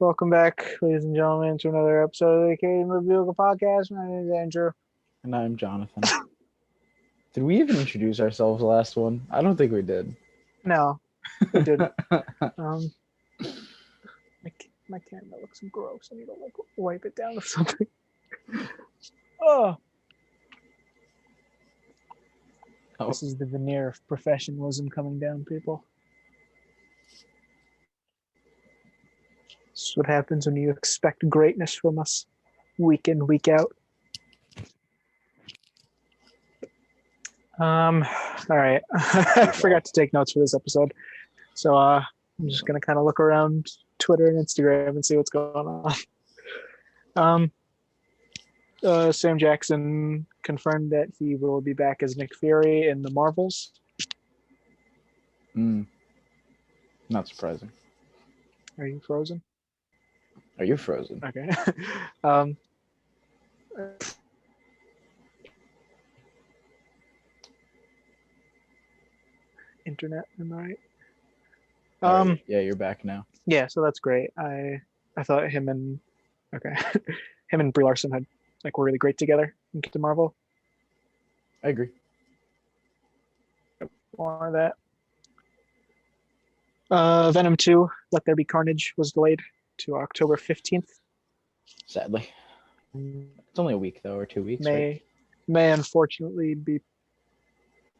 Welcome back, ladies and gentlemen, to another episode of the Occasional Bugle podcast. My name is Andrew. And I'm Jonathan. Did we even introduce ourselves last one? I don't think we did. No, we didn't. Um, my camera looks gross. I need to wipe it down or something. Oh, this is the veneer of professionalism coming down, people. This is what happens when you expect greatness from us, week in, week out. All right. I forgot to take notes for this episode. So I'm just gonna kind of look around Twitter and Instagram and see what's going on. Sam Jackson confirmed that he will be back as Nick Fury in the Marvels. Not surprising. Are you frozen? Are you frozen? Okay. Internet, am I right? Yeah, you're back now. Yeah, so that's great. I thought him and Brie Larson were really great together in Captain Marvel. I agree. More of that. Venom 2, Let There Be Carnage, was delayed to October 15th. Sadly. It's only a week, though, or 2 weeks, May unfortunately be...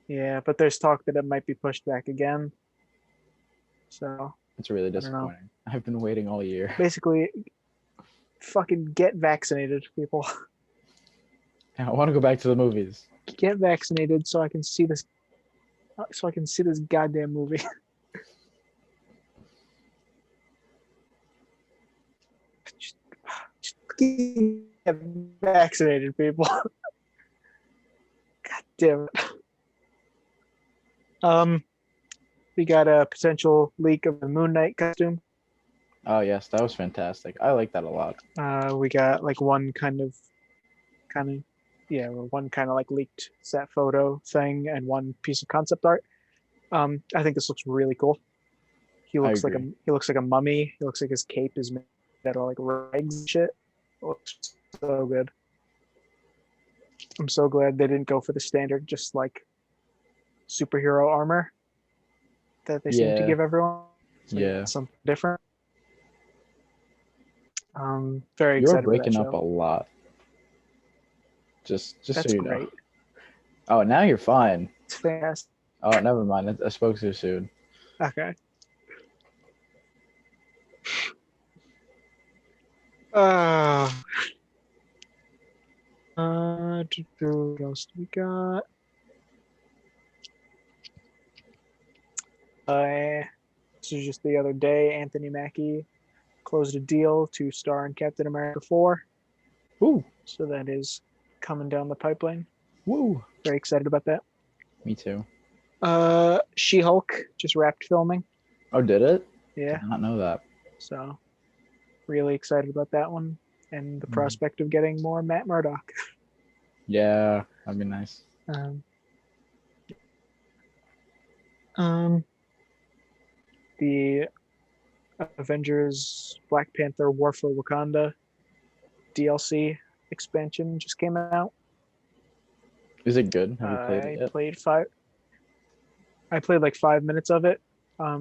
Yeah, but there's talk that it might be pushed back again. So... It's really disappointing. I've been waiting all year. Basically, fucking get vaccinated, people. I want to go back to the movies. Get vaccinated so I can see this... goddamn movie. Just get vaccinated, people. God damn it. We got a potential leak of the Moon Knight costume. Oh yes, that was fantastic. I like that a lot. We got one kind of leaked set photo thing and one piece of concept art. I think this looks really cool. He looks like a mummy. He looks like his cape is made out of rags and shit. It looks so good. I'm so glad they didn't go for the standard just superhero armor that they seem to give everyone. Something different. Very excited. You're breaking up a lot. Just so you know. Great. Oh, now you're fine. It's fast. Oh, never mind. I spoke too soon. Okay. What else do we got? This was just the other day. Anthony Mackie closed a deal to star in Captain America 4. Woo! So that is coming down the pipeline. Woo! Very excited about that. Me too. She-Hulk just wrapped filming. Oh, did it? Yeah. Did not know that. So, really excited about that one and the prospect of getting more Matt Murdock. Yeah, that'd be nice. The Avengers Black Panther War for Wakanda DLC expansion just came out. Is it good? Have you played it yet? I played 5 minutes of it. I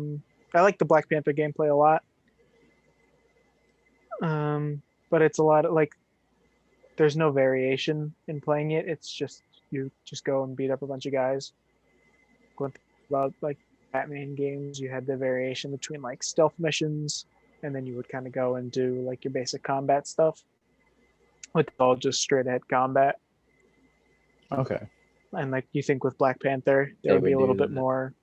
like the Black Panther gameplay a lot. But it's a lot of there's no variation in playing it. It's just you just go and beat up a bunch of guys. About Batman games, you had the variation between stealth missions, and then you would kind of go and do your basic combat stuff. It's all just straight ahead combat. Okay. And you think with Black Panther, there would be a little bit more.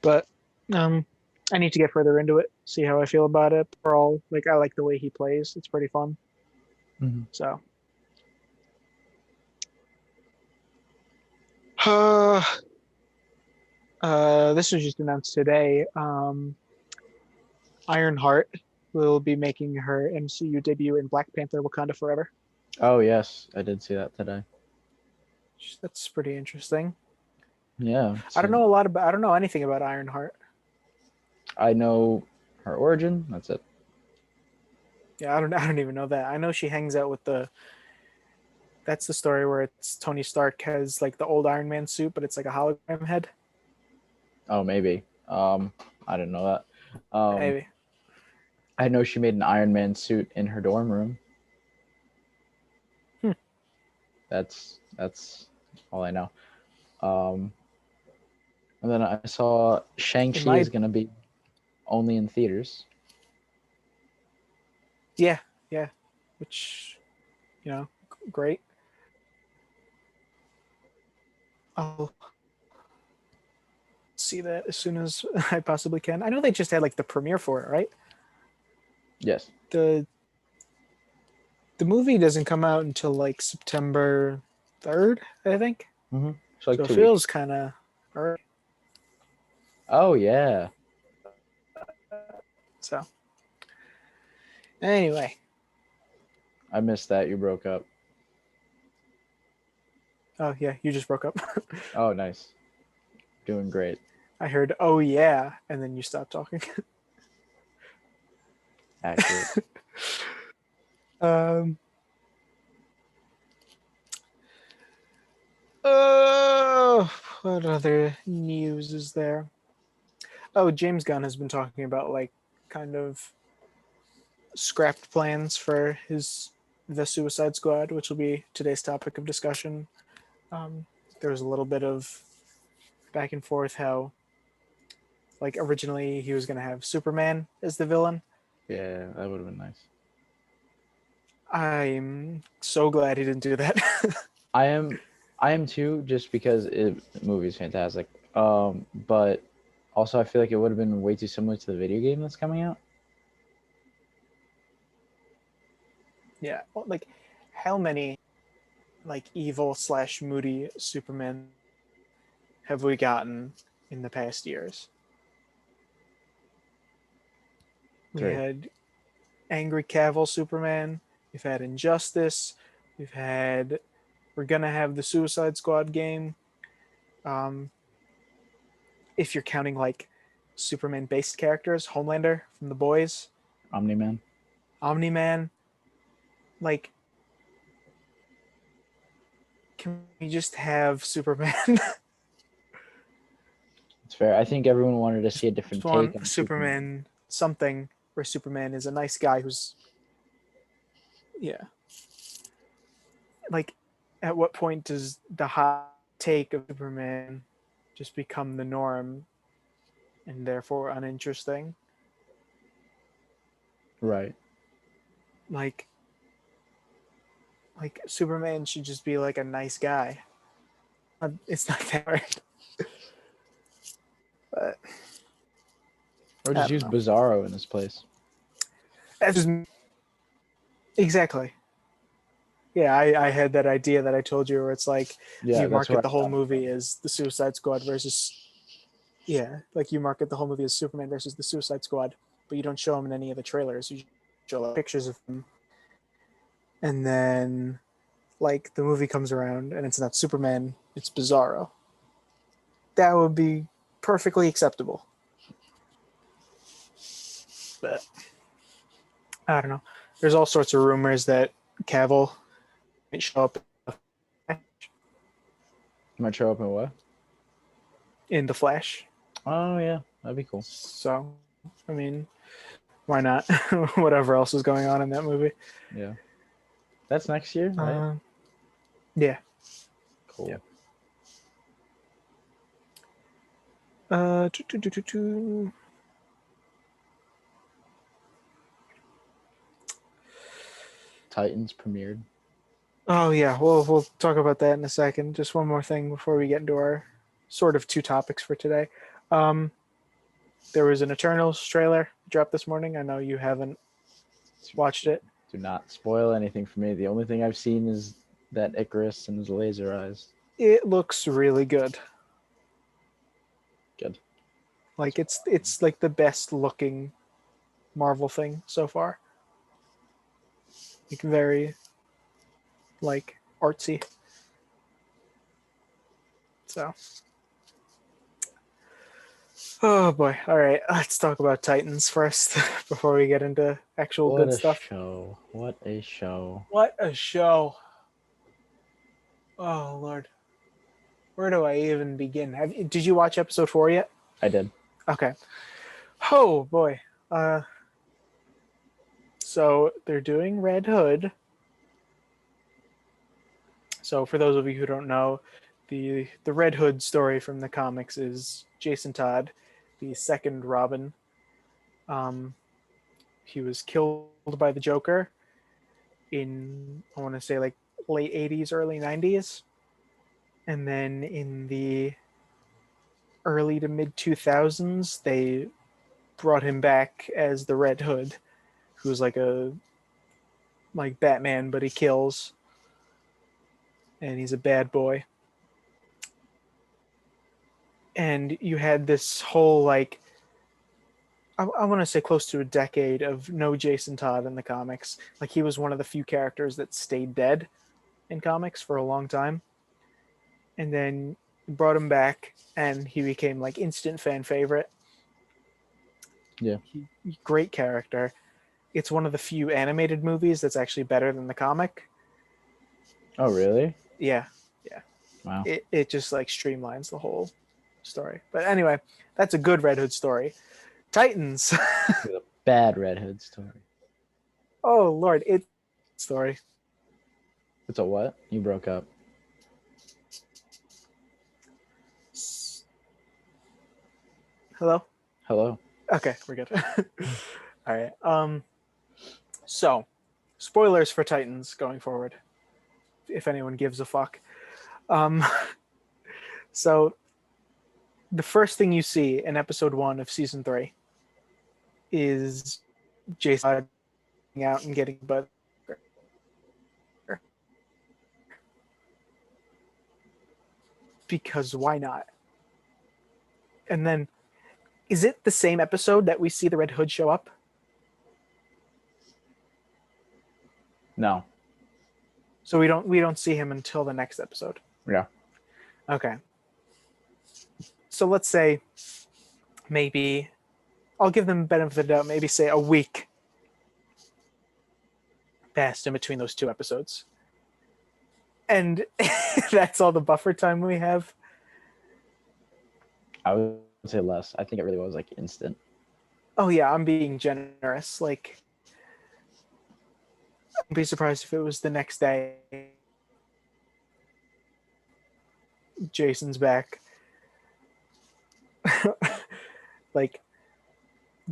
But I need to get further into it, see how I feel about it. Overall, I like the way he plays. It's pretty fun. Mm-hmm. So. This was just announced today. Ironheart will be making her MCU debut in Black Panther: Wakanda Forever. Oh yes, I did see that today. That's pretty interesting. Yeah. I don't know anything about Ironheart. I know her origin. That's it. Yeah, I don't even know that. I know she hangs out with the. That's the story where it's Tony Stark has like the old Iron Man suit, but it's like a hologram head. Oh, maybe. I didn't know that. Maybe. I know she made an Iron Man suit in her dorm room. Hmm. That's all I know. And then I saw Shang-Chi is going to be only in theaters. Yeah, yeah. Which, great. I'll see that as soon as I possibly can. I know they just had like the premiere for it, right? Yes. The movie doesn't come out until like September 3rd, I think. Mm-hmm. So like So it 2 weeks. feels kind of early. Oh yeah. So anyway, I missed that. You broke up. oh yeah, you just broke up. Oh, nice. Doing great. I heard, oh yeah, and then you stopped talking. Accurate. um. What other news is there? Oh, James Gunn has been talking about like kind of scrapped plans for the Suicide Squad, which will be today's topic of discussion. There was a little bit of back and forth how, like, originally he was going to have Superman as the villain. Yeah, that would have been nice. I'm so glad he didn't do that. I am too, just because the movie is fantastic. But also I feel like it would have been way too similar to the video game that's coming out. Yeah, like how many like evil slash moody Superman have we gotten in the past years? We 3. had Angry Cavill Superman. We've had Injustice. We've had. We're gonna have the Suicide Squad game. Um, if you're counting like Superman-based characters, Homelander from The Boys, Omni-Man. Omni-Man. Like, can we just have Superman? It's fair. I think everyone wanted to see a different Just take want on Superman. Superman something where Superman is a nice guy who's, yeah. Like, at what point does the hot take of Superman just become the norm and therefore uninteresting? Right. Like Superman should just be like a nice guy. It's not that hard. But Or I just don't use know. Bizarro in this place. That's just exactly. Yeah, I had that idea that I told you where it's like Yeah, you that's where market the I whole got it movie from. as the Suicide Squad versus, yeah, like you market the whole movie as Superman versus the Suicide Squad, but you don't show them in any of the trailers. You show like, pictures of them, and then like the movie comes around and it's not Superman, it's Bizarro. That would be perfectly acceptable. But I don't know. There's all sorts of rumors that Cavill might show up Might show up in what? in the Flash. Oh yeah, that'd be cool. So, I mean, why not? Whatever else is going on in that movie. Yeah. That's next year, right? Yeah. Cool. Yeah. Do, do, do, do, do. Titans premiered. Oh yeah, we'll talk about that in a second. Just one more thing before we get into our sort of two topics for today. Um, there was an Eternals trailer dropped this morning. I know you haven't watched it. Do not spoil anything for me. The only thing I've seen is that Icarus and his laser eyes. It looks really good. Good. Like it's like the best looking Marvel thing so far. Like very like artsy. So Oh boy. All right, let's talk about Titans first before we get into actual What good a stuff. show! What a show! What a show. Oh Lord. Where do I even begin? Did you watch episode 4 yet? I did. Okay. Oh boy. Uh so they're doing Red Hood. So for those of you who don't know, the Red Hood story from the comics is Jason Todd, the second Robin. Um, he was killed by the Joker in, I want to say, like late 80s, early 90s. And then in the early to mid 2000s, they brought him back as the Red Hood, who's like Batman, but he kills, and he's a bad boy. And you had this whole like I want to say close to a decade of no Jason Todd in the comics. Like he was one of the few characters that stayed dead in comics for a long time, and then brought him back, and he became like instant fan favorite. Yeah. Great character. It's one of the few animated movies that's actually better than the comic. Oh, really? Yeah, yeah. Wow. It just like streamlines the whole story. But anyway, that's a good Red Hood story. Titans. It's a bad Red Hood story. Oh Lord, it's story. It's a what? You broke up. Hello? Hello. Okay, we're good. All right. So, spoilers for Titans going forward, if anyone gives a fuck. Um, so, the first thing you see in episode 1 of season 3 is Jason out and getting butt. Because why not? And then, is it the same episode that we see the Red Hood show up? No. So we don't see him until the next episode. Yeah. Okay. So let's say maybe I'll give them benefit of the doubt, maybe say a week passed in between those two episodes. And that's all the buffer time we have. I would say less. I think it really was like instant. Oh yeah, I'm being generous. Like I'd be surprised if it was the next day. Jason's back. Like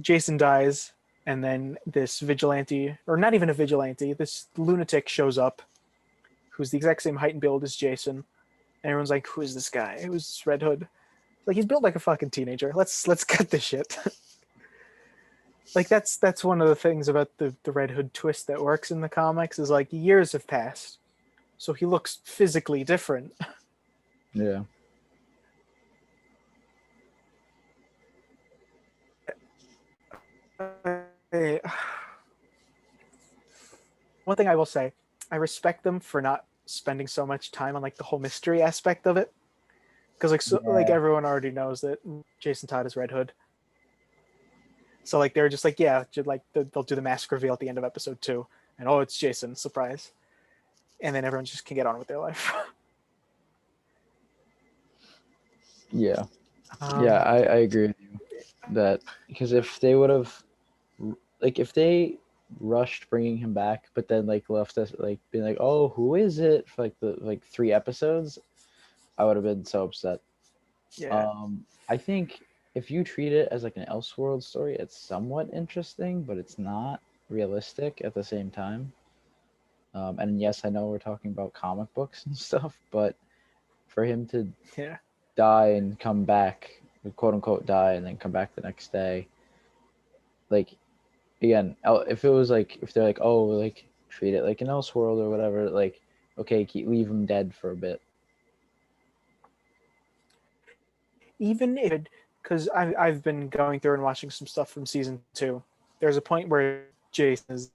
Jason dies, and then this vigilante, or not even a vigilante, this lunatic shows up, who's the exact same height and build as Jason, and everyone's like, "Who is this guy? Who's Red Hood?" Like he's built like a fucking teenager. Let's cut this shit. Like that's one of the things about the Red Hood twist that works in the comics is like years have passed, so he looks physically different. Yeah. One thing I will say, I respect them for not spending so much time on like the whole mystery aspect of it, because like Yeah. everyone already knows that Jason Todd is Red Hood. So like they're just like yeah, like they'll do the mask reveal at the end of episode 2, and oh it's Jason, surprise, and then everyone just can get on with their life. Yeah. Yeah, I agree with you that because if they would have like if they rushed bringing him back but then like left us like being like oh who is it for like the like 3 episodes, I would have been so upset. Yeah. I think if you treat it as like an Elseworld story, it's somewhat interesting, but it's not realistic at the same time. And yes, I know we're talking about comic books and stuff, but for him to Yeah. die and come back, quote unquote die, and then come back the next day, like again, if it was like if they're like oh like treat it like an Elseworld or whatever, like okay, leave him dead for a bit. Even if, because I've been going through and watching some stuff from season 2, there's a point where Jason is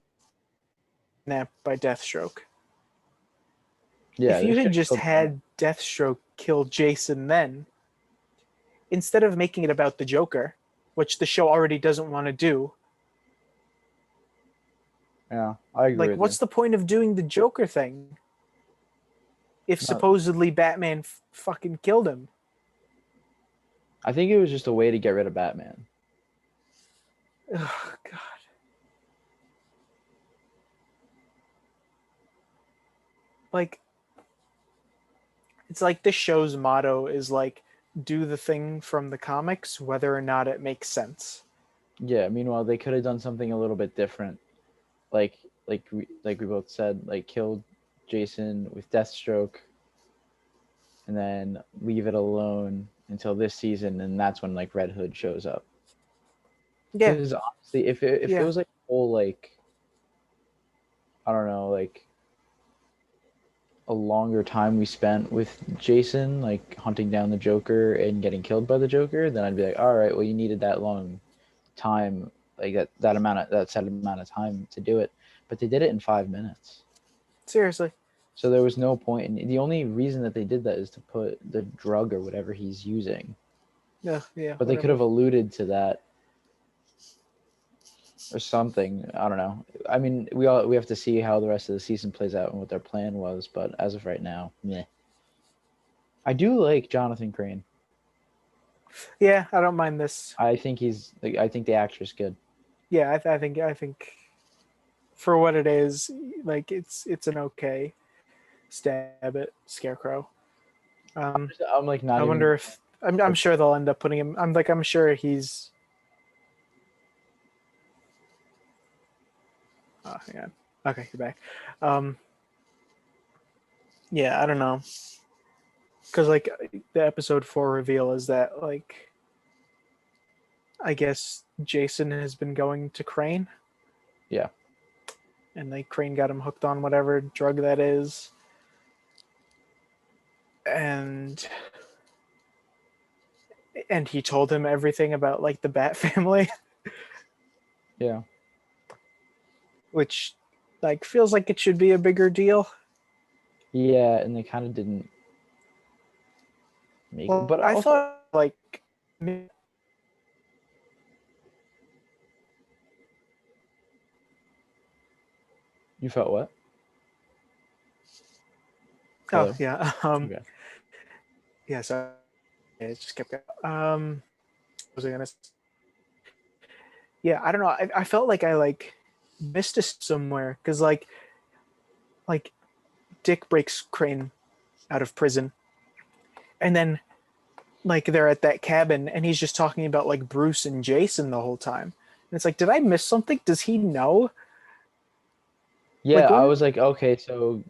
napped by Deathstroke. Yeah, If they you should had have just killed him. had Deathstroke kill Jason then, instead of making it about the Joker, which the show already doesn't want to do. Yeah, I agree. Like, what's the point of doing the Joker thing if supposedly Batman fucking killed him? I think it was just a way to get rid of Batman. Oh, God. Like, it's like this show's motto is like, do the thing from the comics, whether or not it makes sense. Yeah. Meanwhile, they could have done something a little bit different, like we both said, like killed Jason with Deathstroke, and then leave it alone until this season, and that's when like Red Hood shows up. Yeah. Because honestly, if it was like a whole like, I don't know, like a longer time we spent with Jason, like hunting down the Joker and getting killed by the Joker, then I'd be like, all right, well, you needed that long time, like that set amount of time to do it, but they did it in 5 minutes. Seriously. So there was no point. And the only reason that they did that is to put the drug or whatever he's using. Yeah. But they could have alluded to that or something. I don't know. I mean, we have to see how the rest of the season plays out and what their plan was. But as of right now, meh. I do like Jonathan Crane. Yeah, I don't mind this. I think I think the actor's good. Yeah, I think for what it is, like it's an okay stab at Scarecrow. I'm like not. I wonder if I'm sure they'll end up putting him. I'm sure he's. Oh, hang on. Okay, you're back. Yeah, I don't know. Because like the episode 4 reveal is that like, I guess Jason has been going to Crane. Yeah. And like Crane got him hooked on whatever drug that is. And he told him everything about like the Bat family. Yeah. Which like feels like it should be a bigger deal. Yeah, and they kind of didn't make it. But I also, thought like you felt what? Oh, Hello? yeah. Okay. Yeah, so it just kept going. What was I gonna say? Yeah, I don't know. I felt like I like missed it somewhere because like Dick breaks Crane out of prison, and then like they're at that cabin, and he's just talking about like Bruce and Jason the whole time. And it's like, did I miss something? Does he know? Yeah, Like, I was like, okay, so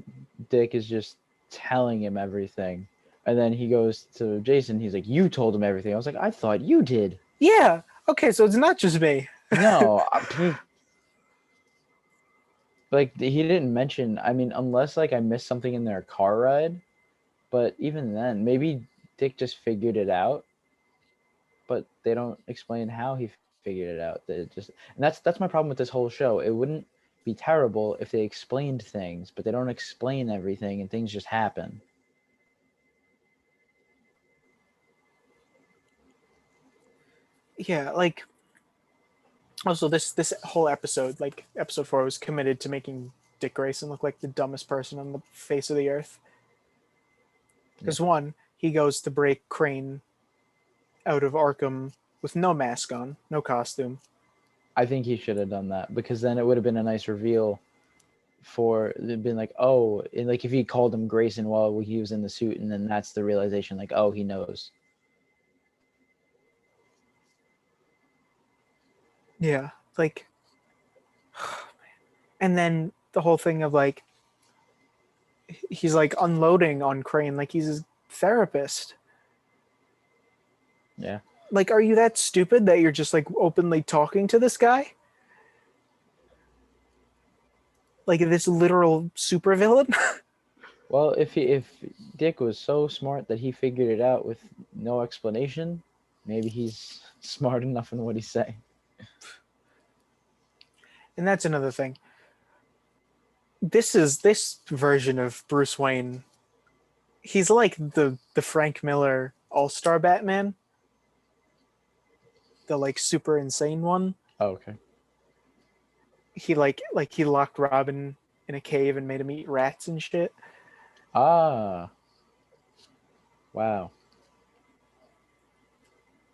Dick is just telling him everything. And then he goes to Jason, he's like, you told him everything. I was like, I thought you did. Yeah. Okay, so it's not just me. No. Like, he didn't mention, I mean, unless, like, I missed something in their car ride. But even then, maybe Dick just figured it out. But they don't explain how he figured it out. And that's my problem with this whole show. It wouldn't be terrible if they explained things, but they don't explain everything and things just happen. Yeah, like also this whole episode, like episode 4, was committed to making Dick Grayson look like the dumbest person on the face of the earth. Because one, he goes to break Crane out of Arkham with no mask on, no costume. I think he should have done that because then it would have been a nice reveal for it'd been like, oh, and like if he called him Grayson while he was in the suit, and then that's the realization, like, oh, he knows. Yeah, like, and then the whole thing of like, he's like unloading on Crane like he's his therapist. Yeah. Like, are you that stupid that you're just like openly talking to this guy? Like this literal supervillain? Well, if Dick was so smart that he figured it out with no explanation, maybe he's smart enough in what he's saying. And that's another thing. This version of Bruce Wayne, he's like the Frank Miller All-Star Batman. the like super insane one. Oh, okay. He he locked Robin in a cave and made him eat rats and shit. Ah. Wow.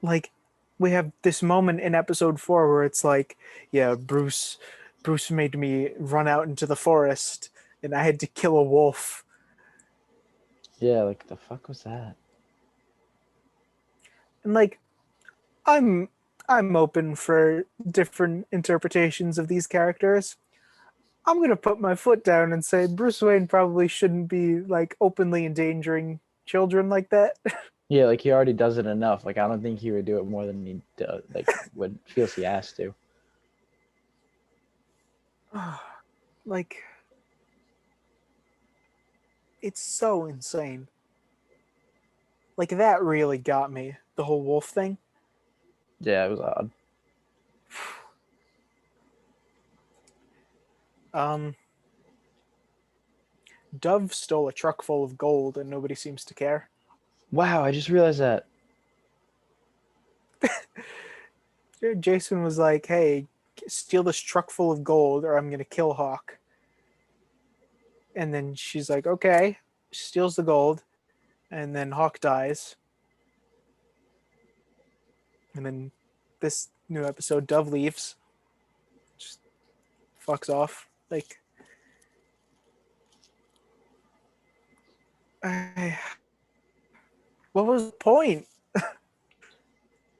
Like we have this moment in episode 4 where it's like, yeah, Bruce made me run out into the forest and I had to kill a wolf. Yeah, like the fuck was that? And like I'm I'm open for different interpretations of these characters. I'm gonna put my foot down and say Bruce Wayne probably shouldn't be like openly endangering children like that. Yeah, like he already does it enough. Like I don't think he would do it more than he does, like would feels he has to. Like it's so insane. Like that really got me. The whole wolf thing. Yeah, it was odd. Um, Dove stole a truck full of gold and nobody seems to care. Wow, I just realized that. Jason was like, "Hey, steal this truck full of gold, or I'm gonna kill Hawk." And then she's like, "Okay." She steals the gold, and then Hawk dies. And then this new episode, Dove leaves, just fucks off. Like, what was the point?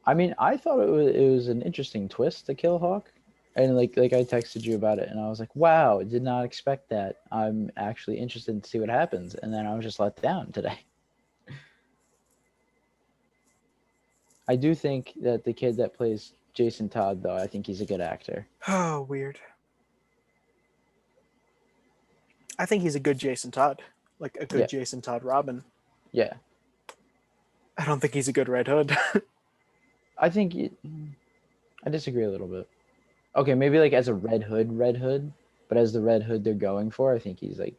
I mean, I thought it was an interesting twist to kill Hawk, and like I texted you about it, and I was like, wow, did not expect that. I'm actually interested to see what happens, and then I was just let down today. I do think that the kid that plays Jason Todd, though, I think he's a good actor. Oh, weird. I think he's a good Jason Todd, like a good Yeah. Jason Todd Robin. Yeah. I don't think he's a good Red Hood. I think I disagree a little bit. Okay, maybe like as a Red Hood, but as the Red Hood they're going for, I think he's like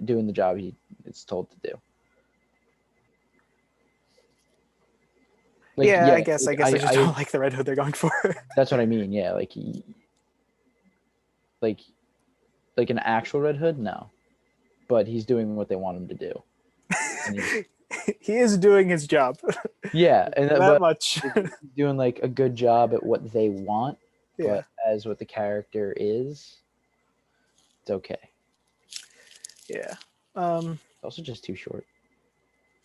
doing the job he is told to do. Like Yeah, yeah, I guess. like, I just don't like the Red Hood they're going for. that's what I mean. Yeah, like like like an actual Red Hood, no, but he's doing what they want him to do. He is doing his job. Yeah, and that but much. he's doing like a good job at what they want, Yeah. but as what the character is, it's okay. Yeah. Also, just too short.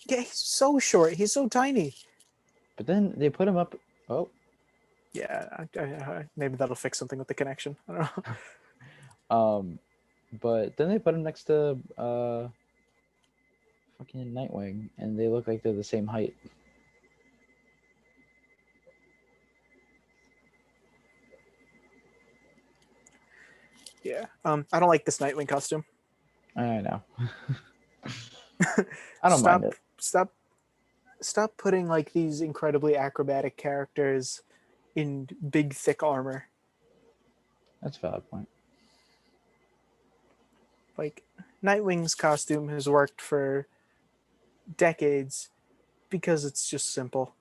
Yeah, he's so short. He's so tiny. But then they put him up. Oh. Yeah, maybe that'll fix something with the connection. I don't know. But then they put him next to fucking Nightwing, and they look like they're the same height. Yeah. I don't like this Nightwing costume. I know. I don't mind it. Stop putting like these incredibly acrobatic characters in big, thick armor. That's a valid point. Like, Nightwing's costume has worked for decades because it's just simple.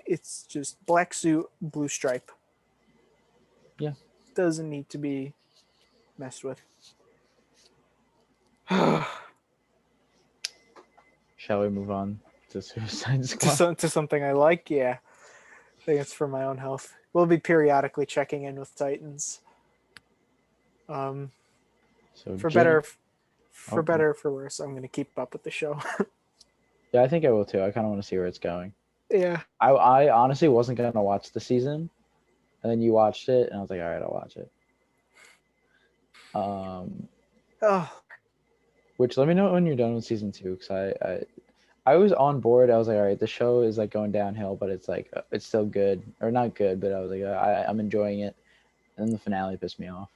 It's just black suit, blue stripe. Yeah. Doesn't need to be messed with. Shall we move on to Suicide Squad? to something I like? Yeah. I think it's for my own health. We'll be periodically checking in with Titans. So for better or for worse, I'm going to keep up with the show. Yeah, I think I will too. I kind of want to see where it's going. Yeah. I honestly wasn't going to watch the season, and then you watched it, and I was like, all right, I'll watch it. Which let me know when you're done with season 2, because I was on board. I was like, all right, the show is like going downhill, but it's like it's still good, or not good, but I was like, I'm enjoying it. And then the finale pissed me off.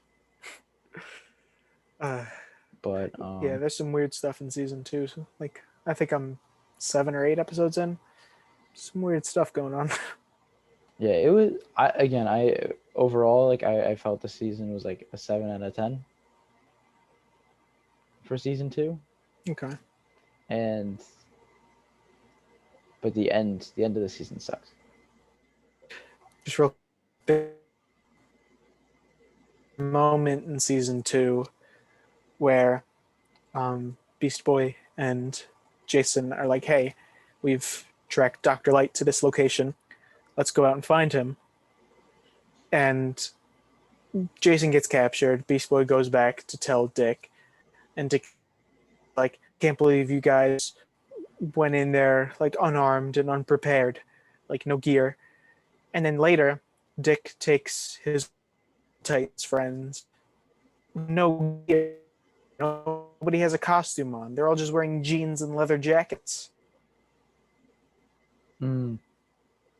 But yeah, there's some weird stuff in season 2. So, like, I think I'm 7 or 8 episodes in. Some weird stuff going on. Yeah, it was. I overall like I felt the season was like a 7 out of 10 for season 2. Okay. But the end of the season sucks. just real quick, moment in season 2 where Beast Boy and Jason are like, hey, we've tracked Dr. Light to this location. Let's go out and find him. And Jason gets captured. Beast Boy goes back to tell Dick. And Dick, like, can't believe you guys went in there, like, unarmed and unprepared. Like, no gear. And then later, Dick takes his Titans friends. No gear. Nobody has a costume on. They're all just wearing jeans and leather jackets.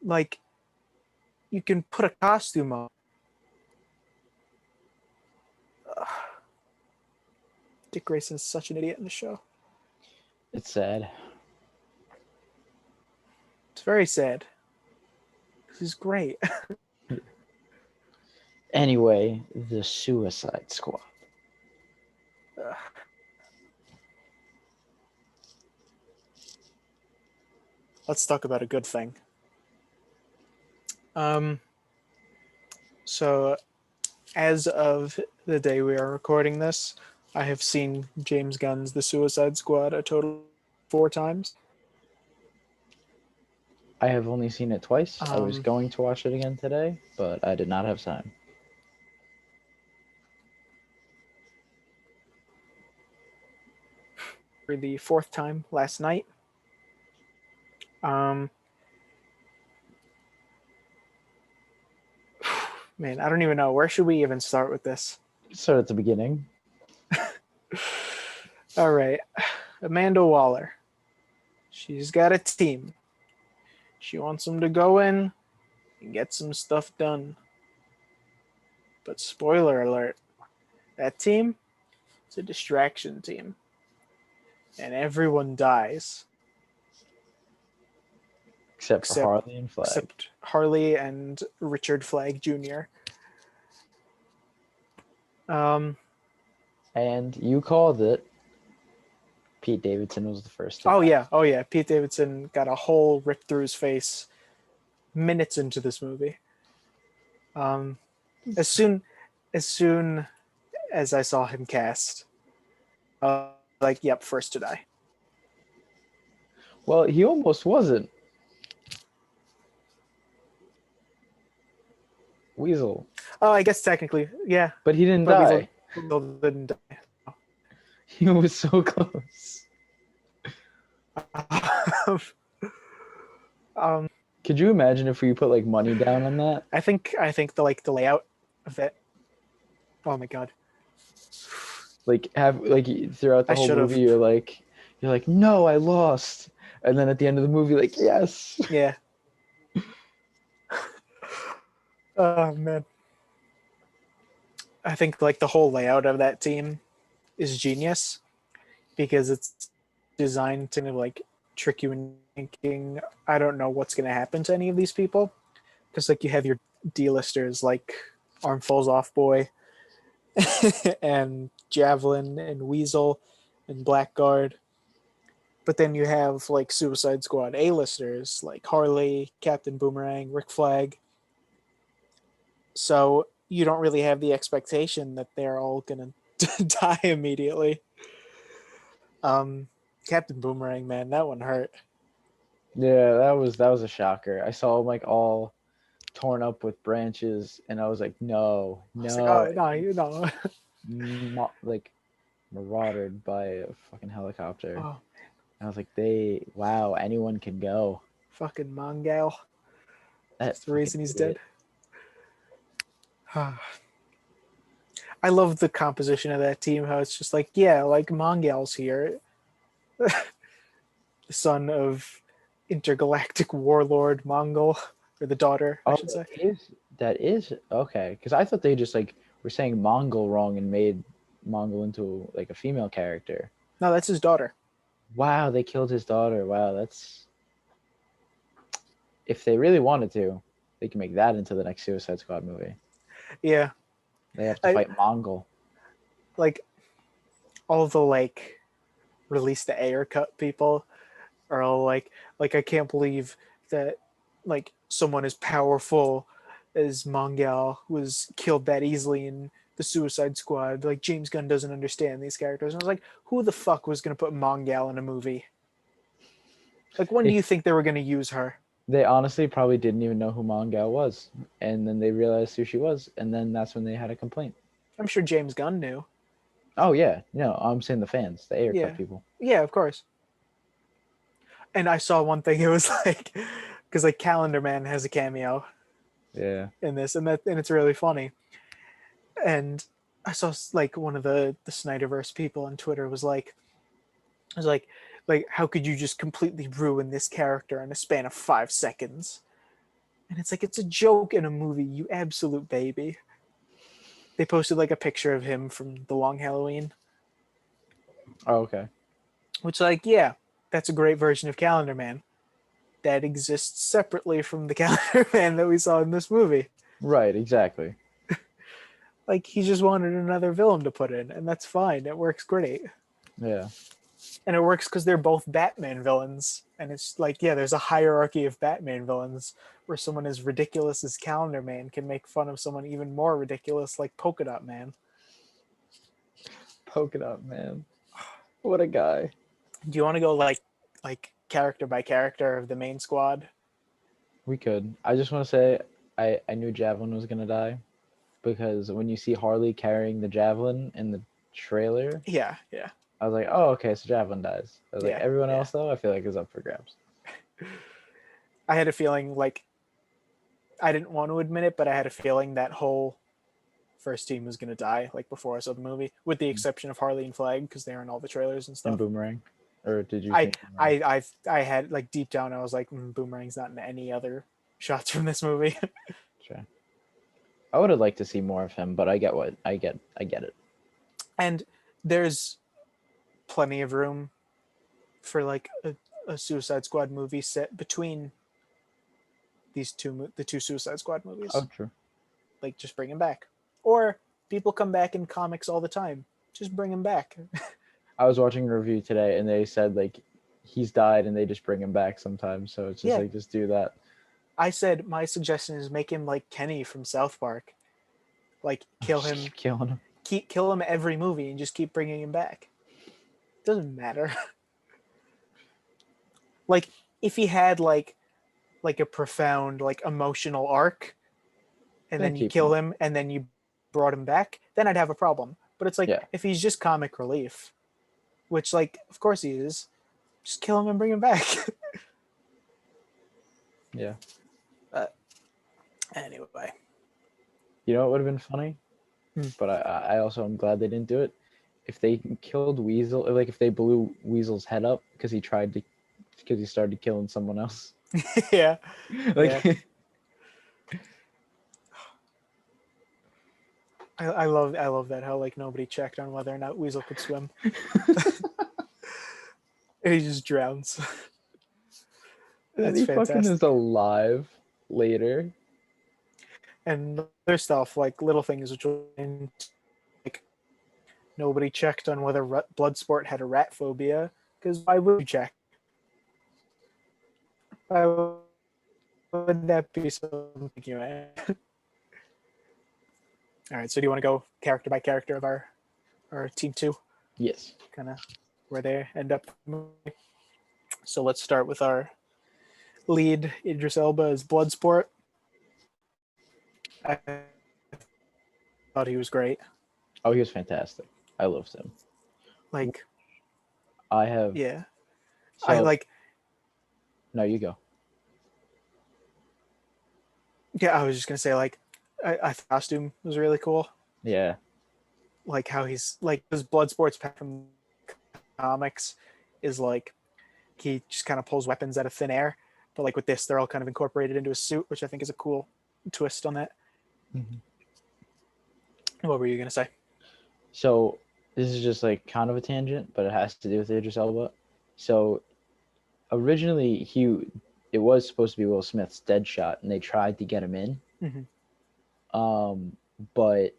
Like, you can put a costume on. Dick Grayson is such an idiot in the show. It's sad. It's very sad. He's great. Anyway, the Suicide Squad. Let's talk about a good thing. So, as of the day we are recording this, I have seen James Gunn's The Suicide Squad a total of 4 times. I have only seen it twice. I was going to watch it again today, but I did not have time. For the 4th time last night. Man, I don't even know. Where should we even start with this? Start at the beginning. All right. Amanda Waller. She's got a team. She wants them to go in and get some stuff done. But spoiler alert, that team is a distraction team. And everyone dies. Except for Harley and Flag. Except Harley and Richard Flag Jr. And you called it. Pete Davidson was the first to die. Oh yeah. Pete Davidson got a hole ripped through his face minutes into this movie. As soon as I saw him cast, like, yep, first to die. Well, he almost wasn't. Weasel. Oh, I guess technically, yeah. But he didn't die. Weasel didn't die. He was so close. Could you imagine if we put like money down on that? I think the layout of it. Oh my god. Like throughout the whole movie, you're like, no, I lost, and then at the end of the movie, like, yes. Yeah. Oh man. I think like the whole layout of that team is genius because it's designed to like trick you into thinking, I don't know what's going to happen to any of these people. Because like you have your D-listers like Arm Falls Off Boy and Javelin and Weasel and Blackguard. But then you have like Suicide Squad A-listers like Harley, Captain Boomerang, Rick Flag. So you don't really have the expectation that they're all going to die immediately. Captain Boomerang, man, that one hurt. Yeah, that was a shocker. I saw them like all torn up with branches, and I was like, no. Like, oh, no, you know. Like marauded by a fucking helicopter. Oh, man. I was like, wow, anyone can go. Fucking Mongal. That's the reason he's dead. I love the composition of that team, how it's just like, yeah, like Mongal's here. The son of intergalactic warlord Mongol, or the daughter, I should say. That is okay, because I thought they just like were saying Mongol wrong and made Mongol into like a female character. No, that's his daughter. Wow, they killed his daughter. Wow, that's... If they really wanted to, they can make that into the next Suicide Squad movie. Yeah. They have to fight Mongol. Like, all the, like, release the air cut people are all like, I can't believe that, like, someone as powerful as Mongal was killed that easily in the Suicide Squad. Like, James Gunn doesn't understand these characters. And I was like, who the fuck was going to put Mongal in a movie? Like, when do you think they were going to use her? They honestly probably didn't even know who Mongal was, and then they realized who she was, and then that's when they had a complaint. I'm sure James Gunn knew. Oh yeah, no, I'm saying the fans, the air cut people. Yeah, of course. And I saw one thing. It was like, because like Calendar Man has a cameo. Yeah. In this, and it's really funny. And I saw like one of the Snyderverse people on Twitter was like, how could you just completely ruin this character in a span of 5 seconds? And it's like, it's a joke in a movie, you absolute baby. They posted like a picture of him from The Long Halloween. Oh, okay. Which, like, yeah, that's a great version of Calendar Man. That exists separately from the Calendar Man that we saw in this movie. Right, exactly. Like, he just wanted another villain to put in, and that's fine. It works great. Yeah. And it works because they're both Batman villains. And it's like, yeah, there's a hierarchy of Batman villains where someone as ridiculous as Calendar Man can make fun of someone even more ridiculous like Polka-dot Man. Polka-dot Man. What a guy. Do you want to go like character by character of the main squad? We could. I just want to say I knew Javelin was going to die because when you see Harley carrying the Javelin in the trailer, yeah, I was like, oh, okay, so Javelin dies. I was like, everyone else, though, I feel like is up for grabs. I had a feeling, like, I didn't want to admit it, but I had a feeling that whole first team was going to die, like, before I saw the movie, with the exception of Harley and Flag, because they're in all the trailers and stuff. And Boomerang? Or did you think I had, like, deep down, I was like, Boomerang's not in any other shots from this movie. Sure. I would have liked to see more of him, but I get it. And there's plenty of room for like a Suicide Squad movie set between the two Suicide Squad movies. Oh, true. Like, just bring him back, or people come back in comics all the time. Just bring him back. I was watching a review today, and they said like he's died, and they just bring him back sometimes. So it's just like just do that. I said my suggestion is make him like Kenny from South Park, like kill him, kill him every movie, and just keep bringing him back. Doesn't matter. Like, if he had like a profound like emotional arc, and then you kill him and then you brought him back, then I'd have a problem. But it's like, if he's just comic relief, which, like, of course he is, just kill him and bring him back. Yeah. Anyway, you know what would have been funny, but I also am glad they didn't do it. If they killed Weasel, or like if they blew Weasel's head up because he started killing someone else. Yeah. Like. Yeah. I love that, how like nobody checked on whether or not Weasel could swim. And he just drowns. And he fucking is alive later. And other stuff, like little things, which like nobody checked on whether Bloodsport had a rat phobia, because why would you check? Why would that be something you add? All right, so do you want to go character by character of our team 2? Yes. Kind of where they end up. So let's start with our lead, Idris Elba, as Bloodsport. I thought he was great. Oh, he was fantastic. I loved him. Like, I have. Yeah. So, I like. No, you go. Yeah, I was just gonna say, like, I thought the costume was really cool. Yeah. Like how he's like his Bloodsport's pack from comics is like he just kind of pulls weapons out of thin air, but like with this, they're all kind of incorporated into a suit, which I think is a cool twist on that. Mm-hmm. What were you gonna say? So this is just like kind of a tangent, but it has to do with Idris Elba. So originally it was supposed to be Will Smith's Deadshot, and they tried to get him in. Mm-hmm. But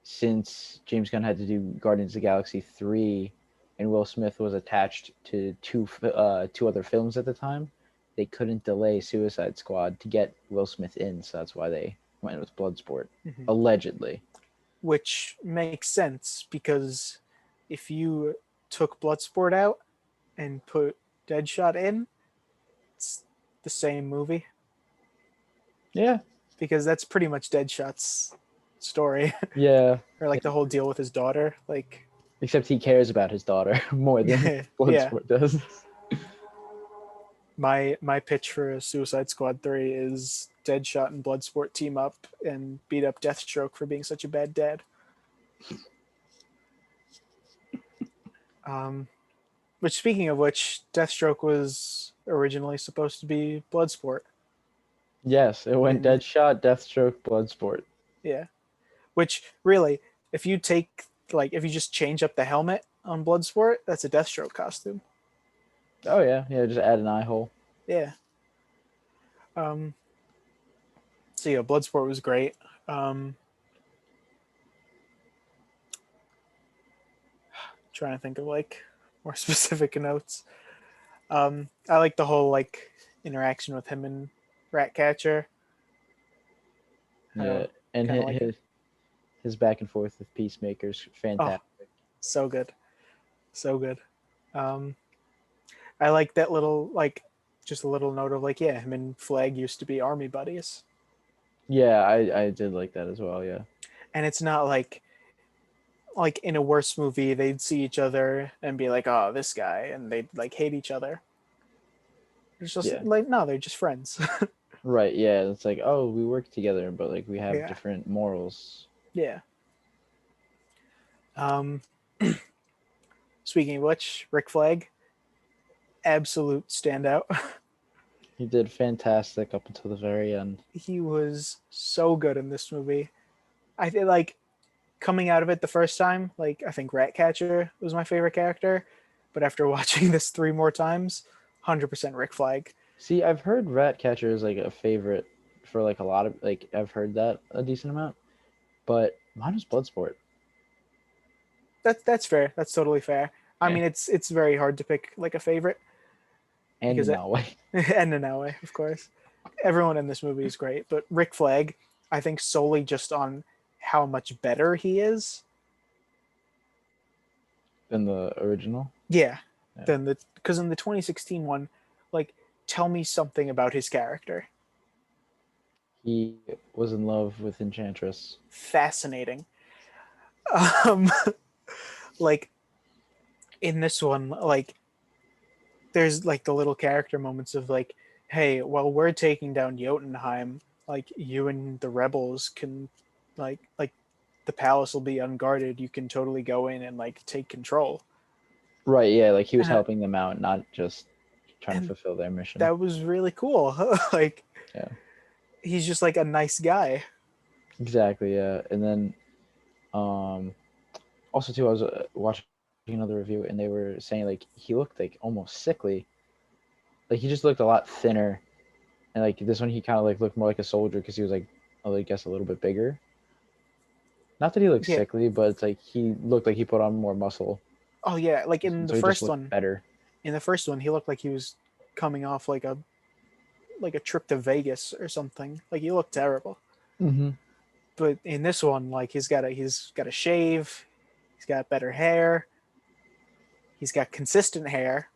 since James Gunn had to do Guardians of the Galaxy 3, and Will Smith was attached to two other films at the time, they couldn't delay Suicide Squad to get Will Smith in, so that's why they went with Bloodsport, allegedly. Which makes sense because if you took Bloodsport out and put Deadshot in, it's the same movie. Yeah. Because that's pretty much Deadshot's story. Yeah. Or like the whole deal with his daughter. Like, except he cares about his daughter more than Bloodsport does. My pitch for Suicide Squad 3 is Deadshot and Bloodsport team up and beat up Deathstroke for being such a bad dad. Which, speaking of which, Deathstroke was originally supposed to be Bloodsport. Yes, it went Deadshot, Deathstroke, Bloodsport. Yeah. Which, really, if you just change up the helmet on Bloodsport, that's a Deathstroke costume. Oh, yeah. Yeah, just add an eye hole. Yeah. So, yeah, Bloodsport was great. Trying to think of, like, more specific notes. I like the whole, like, interaction with him and Ratcatcher. Yeah, and his back and forth with Peacemaker's fantastic. Oh, so good. So good. I like that little, like, just a little note of, like, yeah, him and Flag used to be army buddies. Yeah, I did like that as well, yeah. And it's not like in a worse movie, they'd see each other and be like, oh, this guy, and they'd, like, hate each other. It's just, like, no, they're just friends. Right, yeah. It's like, oh, we work together, but, like, we have different morals. Yeah. Speaking of which, Rick Flag, absolute standout. He did fantastic up until the very end. He was so good in this movie. I feel like coming out of it the first time, like, I think Ratcatcher was my favorite character, but after watching this 3 more times, 100% Rick Flag. See, I've heard Ratcatcher is, like, a favorite for, like, a lot of, like, I've heard that a decent amount, but mine was Bloodsport. That's fair. That's totally fair. I mean, it's very hard to pick, like, a favorite. And Nanaue. And Nanaue, of course. Everyone in this movie is great, but Rick Flag, I think solely just on how much better he is than the original. Yeah. Because in the 2016 one, like, tell me something about his character. He was in love with Enchantress. Fascinating. Like, in this one, like, there's, like, the little character moments of, like, hey, while we're taking down Jotunheim, like, you and the rebels can, like the palace will be unguarded. You can totally go in and, like, take control. Right, yeah, like, he was helping them out, not just trying to fulfill their mission. That was really cool. Like, yeah, he's just, like, a nice guy. Exactly, yeah. And then, also too, I was watching another review, and they were saying, like, he looked, like, almost sickly. Like, he just looked a lot thinner, and, like, this one he kind of, like, looked more like a soldier because he was, like, I guess a little bit bigger. Not that he looked sickly, but it's like he looked like he put on more muscle. Oh yeah, like in the first one. Better. In the first one, he looked like he was coming off like a trip to Vegas or something. Like, he looked terrible. Mm-hmm. But in this one, like, he's got a shave, he's got better hair, he's got consistent hair.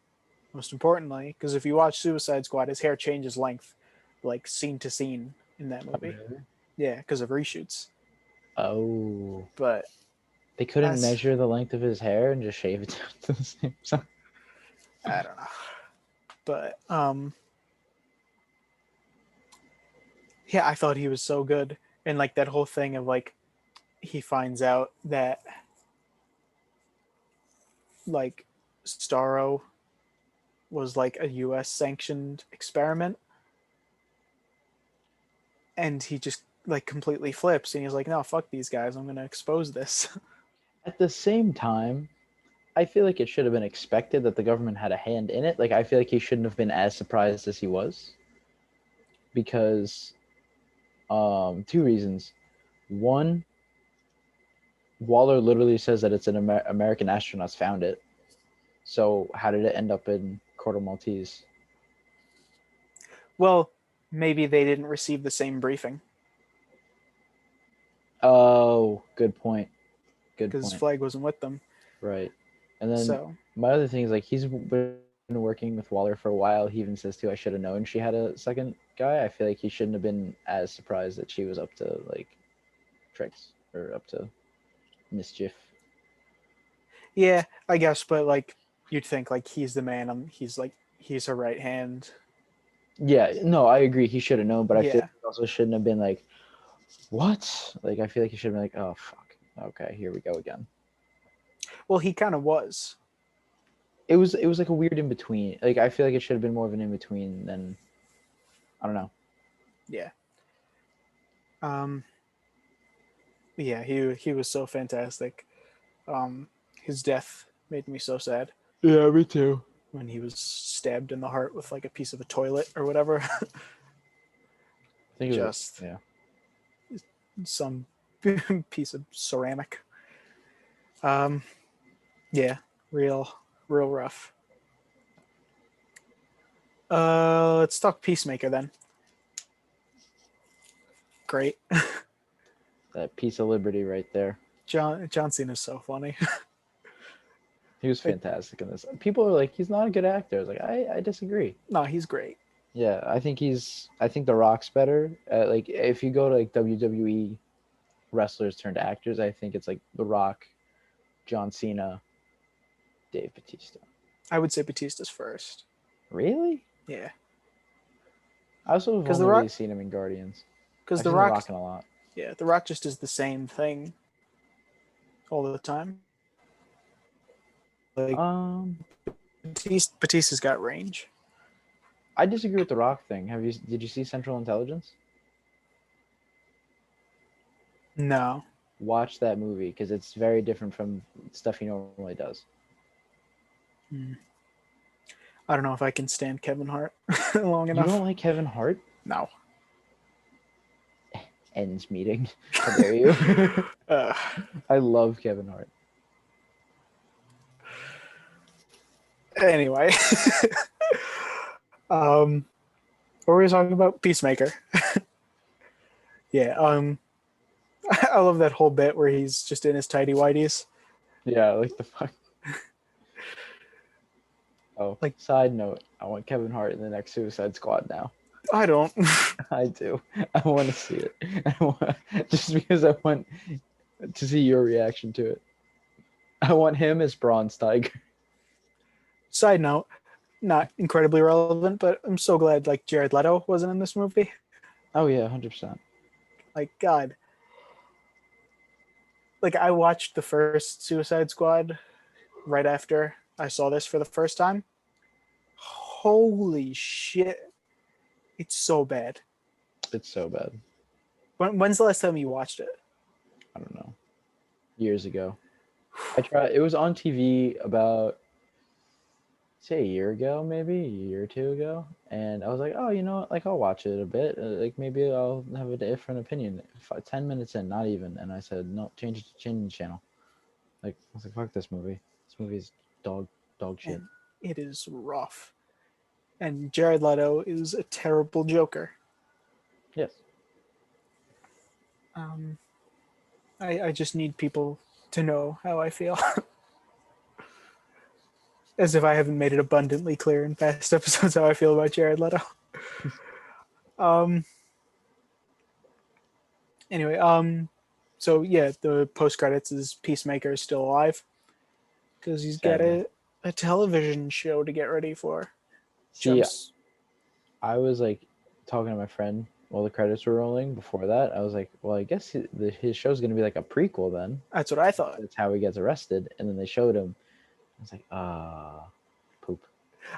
Most importantly, because if you watch Suicide Squad, his hair changes length, like, scene to scene in that movie. Oh, really? Yeah, because of reshoots. Oh. But they couldn't measure the length of his hair and just shave it down to the same size. I don't know. But yeah, I thought he was so good. And, like, that whole thing of, like, he finds out that, like, Starro was, like, a US sanctioned experiment, and he just, like, completely flips, and he's like, no, fuck these guys, I'm gonna expose this. At the same time, I feel like it should have been expected that the government had a hand in it. Like, I feel like he shouldn't have been as surprised as he was, because 2 reasons. One, Waller literally says that it's an American astronauts found it. So how did it end up in Corto Maltese? Well, maybe they didn't receive the same briefing Oh, good point. Good because point. Flag wasn't with them. Right. And then So my other thing is like he's been working with Waller for a while. He even says too, I should have known she had a second guy. I feel like he shouldn't have been as surprised that she was up to like tricks or up to mischief. yeah, I guess, but like you'd think like he's the man. He's her right hand. Yeah, no, I agree. He should have known, but I feel Yeah. like he also shouldn't have been like, what? Like I feel like he should have been like, oh fuck. Okay, here we go again. Well, he kind of was. It was like a weird in between. Like I feel like it should have been more of an in between than I don't know. Yeah. Um. Yeah. He was so fantastic. His death made me so sad Yeah, me too. when he was stabbed in the heart with like a piece of a toilet or whatever. I think it was Just yeah. some piece of ceramic. Um. Yeah. Real rough. Let's talk Peacemaker then. Great. That piece of liberty right there. John Cena's so funny. He was fantastic in this. People are like, he's not a good actor. I was like, I disagree. No, he's great. Yeah, I think The Rock's better. Like, if you go to like WWE wrestlers turned actors, I think it's like The Rock, John Cena, Dave Bautista. I would say Batista's first. Really? Yeah. I also have only really seen him in Guardians. Because I've The seen Rock, The Rock in a lot. Yeah, The Rock just is the same thing all the time. Like Batista's got range. I disagree with the Rock thing. Did you see Central Intelligence? No. Watch that movie because it's very different from stuff he normally does. I don't know if I can stand Kevin Hart long enough. You don't like Kevin Hart? No. Ends meeting. How dare you? I love Kevin Hart. Anyway. What were we talking about? Peacemaker. Yeah. I love that whole bit where he's just in his tidy whities. Yeah, like the fuck. Oh, like side note, I want Kevin Hart in the next Suicide Squad now. I don't. I do. I want to see it. Just because I want to see your reaction to it. I want him as Bronze Tiger. Side note, not incredibly relevant, but I'm so glad like Jared Leto wasn't in this movie. Oh yeah, 100%. Like God. Like I watched the first Suicide Squad right after I saw this for the first time. Holy shit. It's so bad. It's so bad. When's the last time you watched it? I don't know. Years ago. I tried. It was on TV about, say, a year ago, maybe a year or two ago, and I was like, oh, you know what? Like I'll watch it a bit. Like maybe I'll have a different opinion. 10 minutes in, not even, and I said, no, change the channel. Like I was like, fuck this movie. This movie is dog shit. And it is rough. And Jared Leto is a terrible Joker. Yes. I just need people to know how I feel. As if I haven't made it abundantly clear in past episodes how I feel about Jared Leto. Anyway, so yeah, the post credits is Peacemaker is still alive because he's got a television show to get ready for. See, I was like talking to my friend while the credits were rolling. Before that, I was like, well, I guess his show's gonna be like a prequel then. That's what I thought. That's how he gets arrested, and then they showed him. I was like, poop.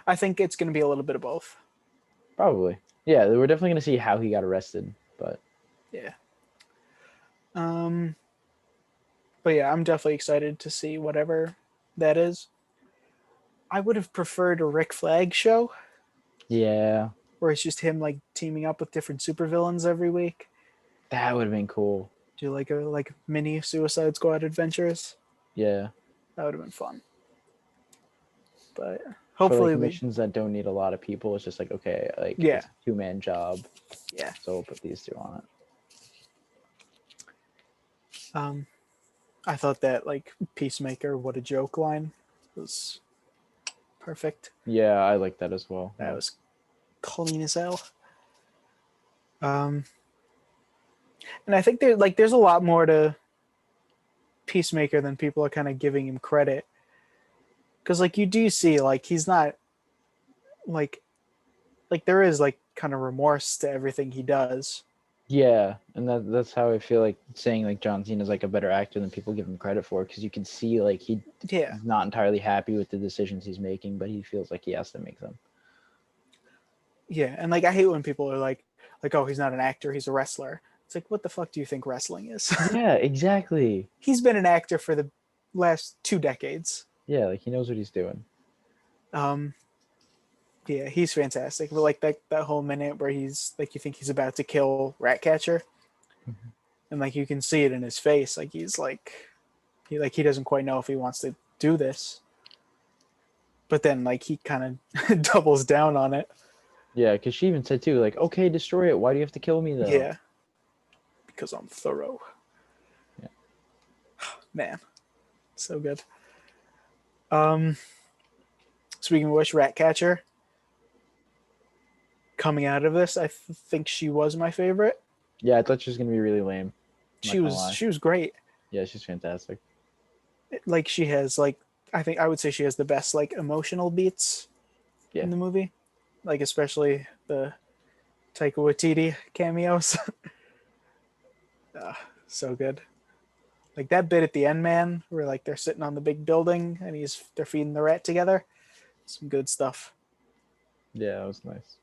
I think it's gonna be a little bit of both. Probably, yeah. We're definitely gonna see how he got arrested, but yeah. But yeah, I'm definitely excited to see whatever that is. I would have preferred a Rick Flag show. Yeah. Where it's just him like teaming up with different supervillains every week. That would have been cool. Do like mini Suicide Squad adventures. Yeah. That would have been fun. But hopefully for like missions that don't need a lot of people, it's just like, okay, like Yeah. it's a 2-man job. Yeah. So we'll put these 2 on it. I thought that like Peacemaker, what a joke line was perfect. Yeah, I like that as well. That was clean as hell. And I think there's a lot more to Peacemaker than people are kind of giving him credit. Because like you do see like he's not like there is like kind of remorse to everything he does. Yeah, and that's how I feel like saying like John Cena's like a better actor than people give him credit for, because you can see like he's not entirely happy with the decisions he's making, but he feels like he has to make them. Yeah, and like I hate when people are like, oh, he's not an actor, he's a wrestler. It's like, what the fuck do you think wrestling is? Yeah, exactly. He's been an actor for the last 2 decades. Yeah, like he knows what he's doing. Yeah, he's fantastic. But like that whole minute where he's like, you think he's about to kill Ratcatcher, and like you can see it in his face, like he's like, he doesn't quite know if he wants to do this. But then like he kind of doubles down on it. Yeah, because she even said too, like, okay, destroy it. Why do you have to kill me though? Yeah, because I'm thorough. Yeah, man, so good. Speaking of which, Ratcatcher. Coming out of this, I think she was my favorite. Yeah, I thought she was gonna be really lame. She was great. Yeah, she's fantastic. Like she has like I would say she has the best like emotional beats in the movie, like especially the Taika Waititi cameos. So good. Like that bit at the end, man, where like they're sitting on the big building and they're feeding the rat together. Some good stuff. Yeah, that was nice.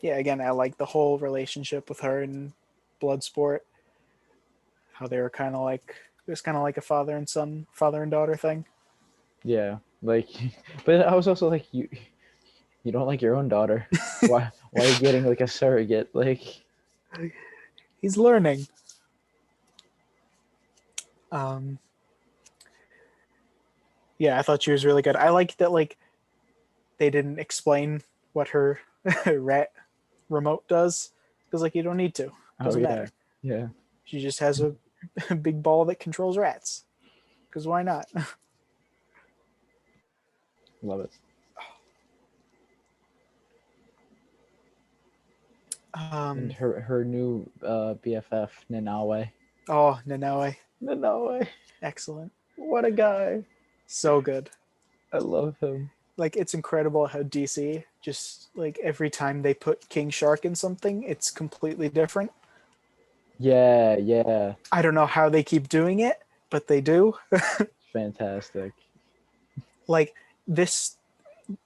Yeah, again, I like the whole relationship with her and Bloodsport. How they were kind of like, it was kind of like a father and daughter thing. Yeah, like, but I was also like, you don't like your own daughter. Why are you getting like a surrogate? Like, he's learning. Yeah, I thought she was really good. I liked that like they didn't explain what her rat remote does, because like you don't need to. It doesn't matter. Yeah. She just has a big ball that controls rats. Because why not? Love it. And her new BFF Nanawe. Oh, Nanawe. Excellent. What a guy. So good. I love him. Like it's incredible how DC just like every time they put King Shark in something, it's completely different. Yeah. I don't know how they keep doing it, but they do. Fantastic. Like this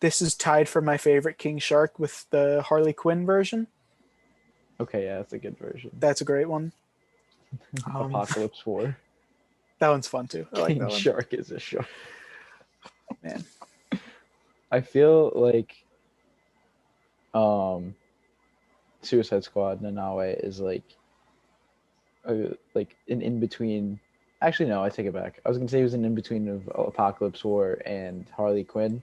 is tied for my favorite King Shark with the Harley Quinn version. Okay, yeah, that's a good version. That's a great one. Apocalypse War. That one's fun too. I like King that one. Shark is a shark. Man. I feel like Suicide Squad Nanawe is like an in between. Actually, no, I take it back. I was gonna say he was an in between of Apocalypse War and Harley Quinn,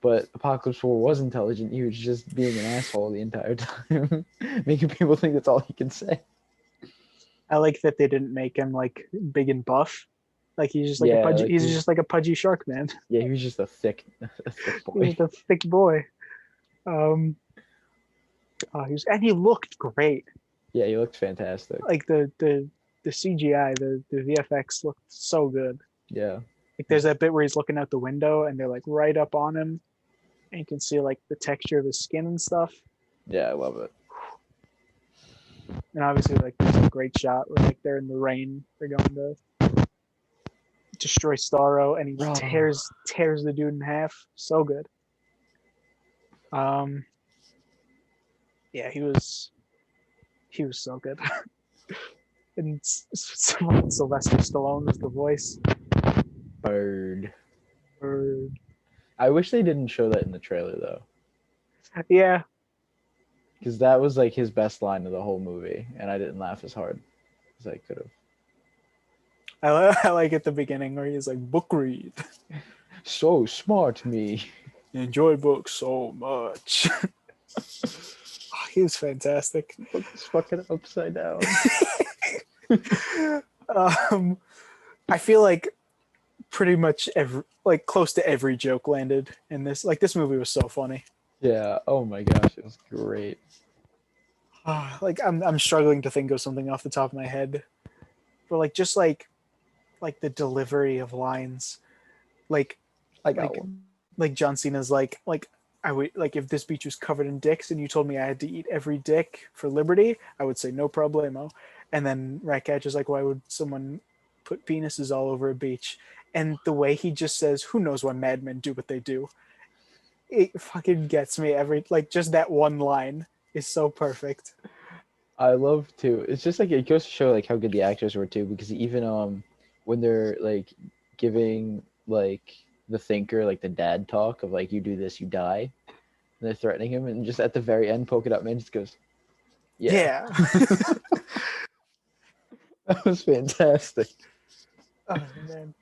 but Apocalypse War was intelligent. He was just being an asshole the entire time, making people think that's all he can say. I like that they didn't make him like big and buff. Like he's just like a pudgy, he's just like a pudgy shark man. Yeah, he was just a thick boy. He was a thick boy. And he looked great. Yeah, he looked fantastic. Like the CGI, the VFX looked so good. Yeah. Like there's that bit where he's looking out the window and they're like right up on him, and you can see like the texture of his skin and stuff. Yeah, I love it. And obviously, like there's a great shot where like they're in the rain, they're going to destroy Starro, and he tears the dude in half. So good. Yeah, he was so good. And Sylvester Stallone was the voice. Bird. I wish they didn't show that in the trailer though. Yeah. Because that was like his best line of the whole movie, and I didn't laugh as hard as I could have. I like at the beginning where he's like, book read. So smart, me. Enjoy books so much. Oh, he was fantastic. Book is fucking upside down. I feel like pretty much close to every joke landed in this. Like this movie was so funny. Yeah. Oh my gosh, it was great. Like I'm struggling to think of something off the top of my head, but like just like the delivery of lines, like I got like one. like John Cena's like I would like if this beach was covered in dicks and you told me I had to eat every dick for liberty, I would say no problemo. And then Ratcatch is like, why would someone put penises all over a beach? And the way he just says, who knows why madmen do what they do? It fucking gets me every like just that one line is so perfect. I love too. It's just like it goes to show like how good the actors were too, because even when they're like giving like the thinker like the dad talk of like you do this you die, and they're threatening him, and just at the very end, Polka-dot Man just goes, "Yeah." That was fantastic. Oh man,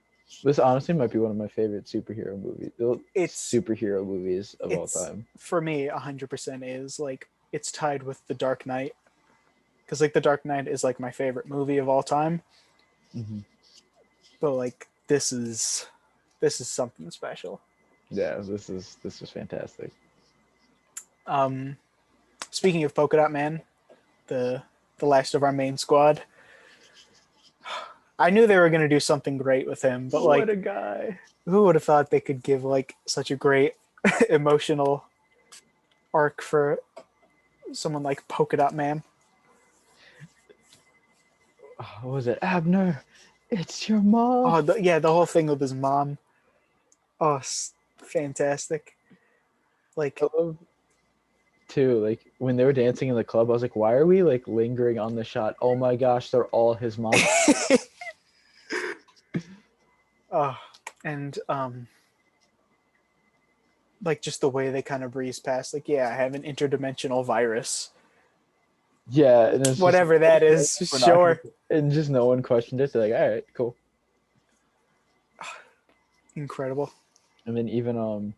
This honestly might be one of my favorite superhero movies. it's Superhero movies of all it's time. for me 100% is like it's tied with The Dark Knight because like The Dark Knight is like my favorite movie of all time. Mm-hmm. But like this is something special. Yeah, this is fantastic. Speaking of Polka-dot Man, the last of our main squad, I knew they were going to do something great with him, but What a like guy. who would have thought they could give like such a great emotional arc for someone like Polka-dot Man? What was it? Abner, it's your mom. Oh, yeah, the whole thing with his mom. Oh, fantastic. I Like, love too, like when they were dancing in the club, I was like, why are we like lingering on the shot? Oh my gosh, they're all his mom. oh, and like just the way they kind of breeze past, like, yeah, I have an interdimensional virus. Yeah, and it's Whatever just, that is, sure. and just no one questioned it. They're like, all right, cool. Incredible. And then even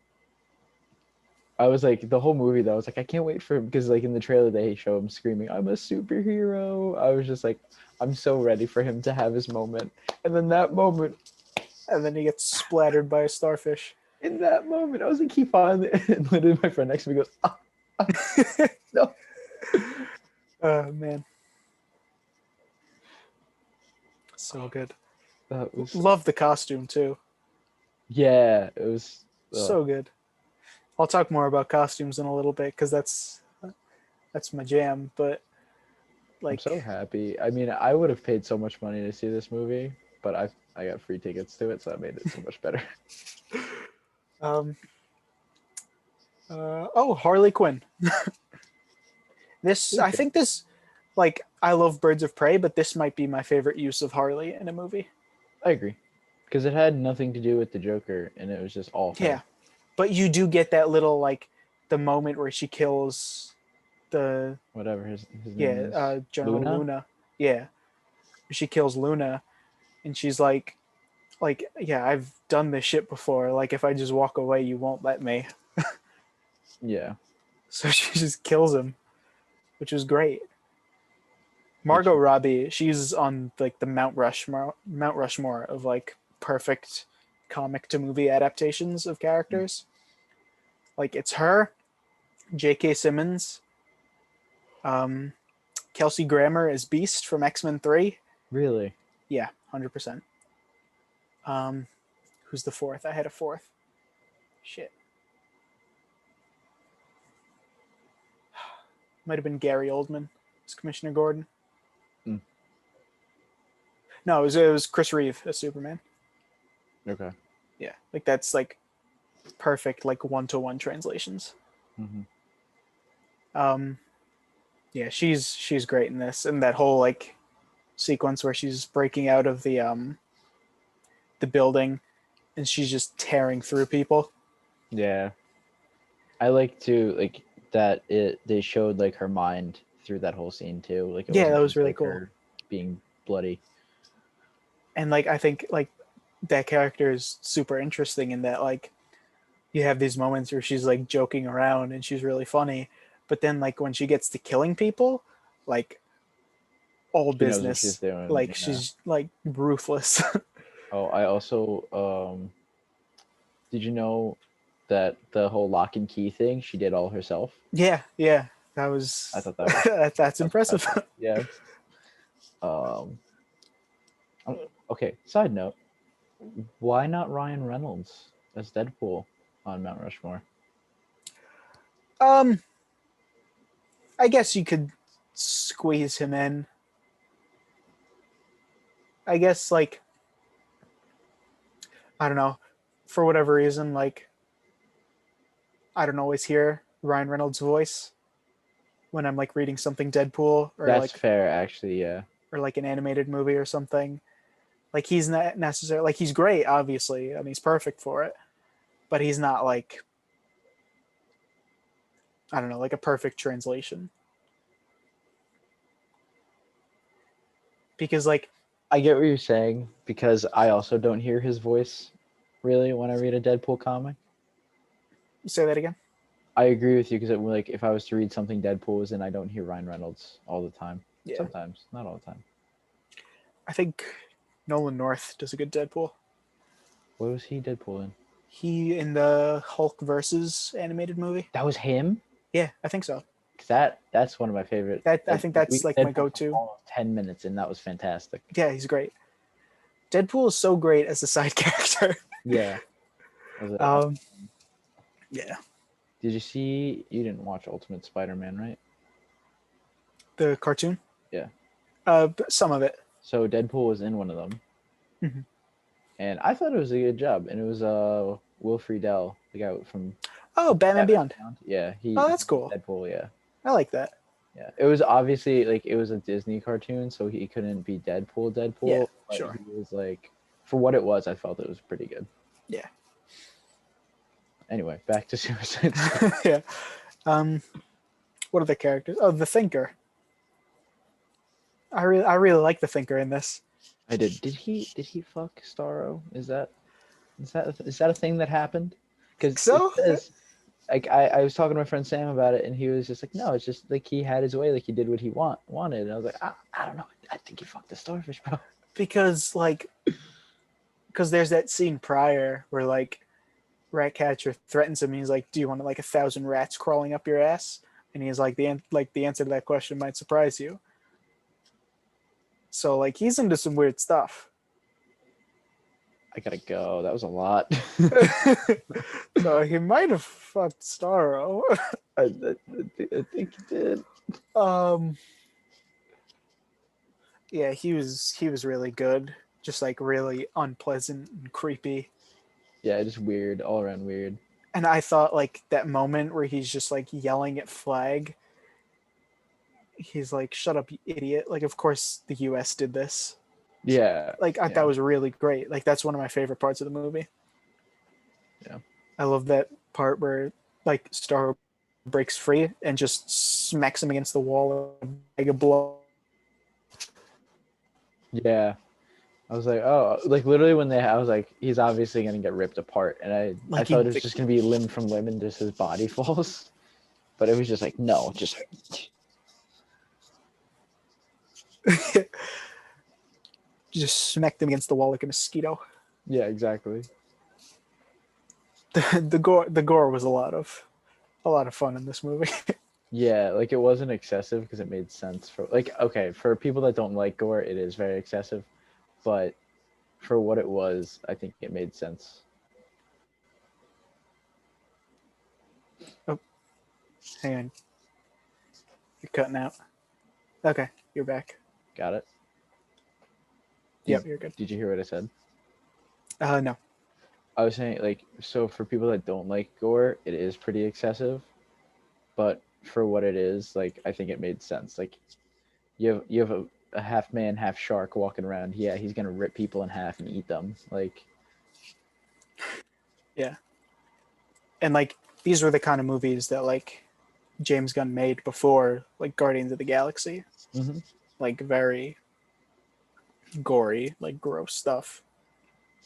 I was like the whole movie though, I was like, I can't wait for him because like in the trailer they show him screaming, I'm a superhero. I was just like, I'm so ready for him to have his moment. And then that moment, And then he gets splattered by a starfish. in that moment, I was like, he finally, and literally my friend next to me goes, no. Oh man. So good. That was Love the costume too. yeah, it was So good. I'll talk more about costumes in a little bit because that's my jam. But like, I'm so happy. I mean, I would have paid so much money to see this movie, but I got free tickets to it, so that made it so much better. Harley Quinn. I think this, like, I love Birds of Prey, but this might be my favorite use of Harley in a movie. I agree, because it had nothing to do with the Joker, and it was just all her. Yeah, but you do get that little like the moment where she kills the Whatever his name is. General Luna. Yeah, she kills Luna, and she's like, yeah, I've done this shit before. Like, if I just walk away, you won't let me. Yeah. So she just kills him, which was great. Margot Robbie, she's on like the Mount Rushmore of like perfect comic to movie adaptations of characters. Like it's her, J.K. Simmons, Kelsey Grammer as Beast from X-Men 3. Really? Yeah, 100%. Who's the fourth? I had a fourth. Shit. Might have been Gary Oldman as Commissioner Gordon. Mm. No, it was Chris Reeve as Superman. Okay. Yeah, like that's like perfect, like one-to-one translations. Mm-hmm. Yeah, she's great in this, and that whole like sequence where she's breaking out of the building, and she's just tearing through people. Yeah. I like to like that they showed like her mind through that whole scene too. Like it Yeah, wasn't that was just really like cool. her being bloody. And like I think like that character is super interesting in that like you have these moments where she's like joking around and she's really funny, but then like when she gets to killing people, like all She knows what she's business, doing. like Yeah. she's like ruthless. Oh, I also did you know that the whole lock and key thing she did all herself? Yeah, yeah, that I was thought that was that's impressive. yeah. Um, okay. Side note: why not Ryan Reynolds as Deadpool on Mount Rushmore? um, I guess you could squeeze him in. I guess like I don't know, for whatever reason, like I don't always hear Ryan Reynolds' voice when I'm like reading something Deadpool That's fair, actually. Yeah. or like an animated movie or something. Like he's not necessarily like he's great, obviously, and he's perfect for it, but he's not like I don't know, like a perfect translation. Because like I get what you're saying because I also don't hear his voice really when I read a Deadpool comic. say that again. I agree with you because like if I was to read something Deadpool is in, I don't hear Ryan Reynolds all the time. Yeah, Sometimes, not all the time. I think Nolan North does a good Deadpool. What was he Deadpool in? He in the Hulk versus animated movie. That was him. Yeah, I think so. That's one of my favorite. That I think that's like my Deadpool for go-to. almost 10 minutes, and that was fantastic. Yeah, he's great. Deadpool is so great as a side character. Yeah. Yeah. Did you see? You didn't watch Ultimate Spider-Man, right? The cartoon. Yeah. Some of it. So Deadpool was in one of them, mm-hmm. and I thought it was a good job. And it was Will Friedle, the guy from Batman Beyond. Yeah, Oh, that's cool. Deadpool, yeah. I like that. Yeah, it was obviously like it was a Disney cartoon, so he couldn't be Deadpool. Yeah, but sure. He was like, for what it was, I felt it was pretty good. Yeah. Anyway, back to Suicide Squad. Yeah. What are the characters? Oh, the Thinker. I really like the Thinker in this. I did. Did he fuck Starro? Is that a thing that happened? Because so. It says, like I was talking to my friend Sam about it, and he was just like, no, it's just like he had his way, like he did what he wanted. And I was like, I don't know, I think he fucked the starfish, bro. Because there's that scene prior where like Ratcatcher threatens him. He's like, "Do you want like 1,000 rats crawling up your ass?" And he's like, "The answer to that question might surprise you." So like he's into some weird stuff. I gotta go. That was a lot. So he might have fucked Starro. I think he did. Yeah, he was really good. Just like really unpleasant and creepy. Yeah, just weird, all around weird. And I thought like that moment where he's just like yelling at Flag. He's like, "Shut up, you idiot!" Like, of course the U.S. did this. Yeah. Like that was really great. Like that's one of my favorite parts of the movie. Yeah. I love that part where like Starro breaks free and just smacks him against the wall and like a blow. Yeah. I was like, oh, like literally when I was like, he's obviously gonna get ripped apart, and I thought it was just gonna be limb from limb and just his body falls, but it was just like, no, just just smacked him against the wall like a mosquito. Yeah, exactly. The gore was a lot of fun in this movie. Yeah, like it wasn't excessive because it made sense for like, okay, for people that don't like gore, it is very excessive, but for what it was, I think it made sense. Oh, hang on. You're cutting out. Okay, you're back. Got it? Yep, you're good. Did you hear what I said? No. I was saying, like, so for people that don't like gore, it is pretty excessive, but for what it is, like, I think it made sense. Like, you have a half man, half shark walking around. Yeah, he's gonna rip people in half and eat them. Like, yeah. And like these were the kind of movies that like James Gunn made before like Guardians of the Galaxy. mm-hmm. Like very gory, like gross stuff.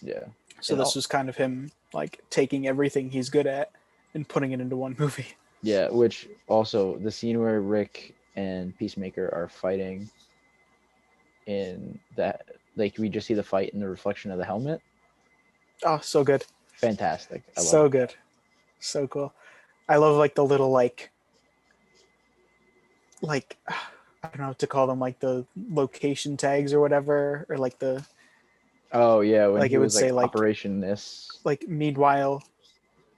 Yeah. So this was kind of him like taking everything he's good at and putting it into one movie. Yeah, which also the scene where Rick and Peacemaker are fighting in that, like we just see the fight in the reflection of the helmet. Oh, so good. Fantastic. I love so it. good. So cool. I love like the little like I don't know what to call them, like the location tags or whatever, or like the Oh yeah, when like he it would was like say like Operation this. like meanwhile,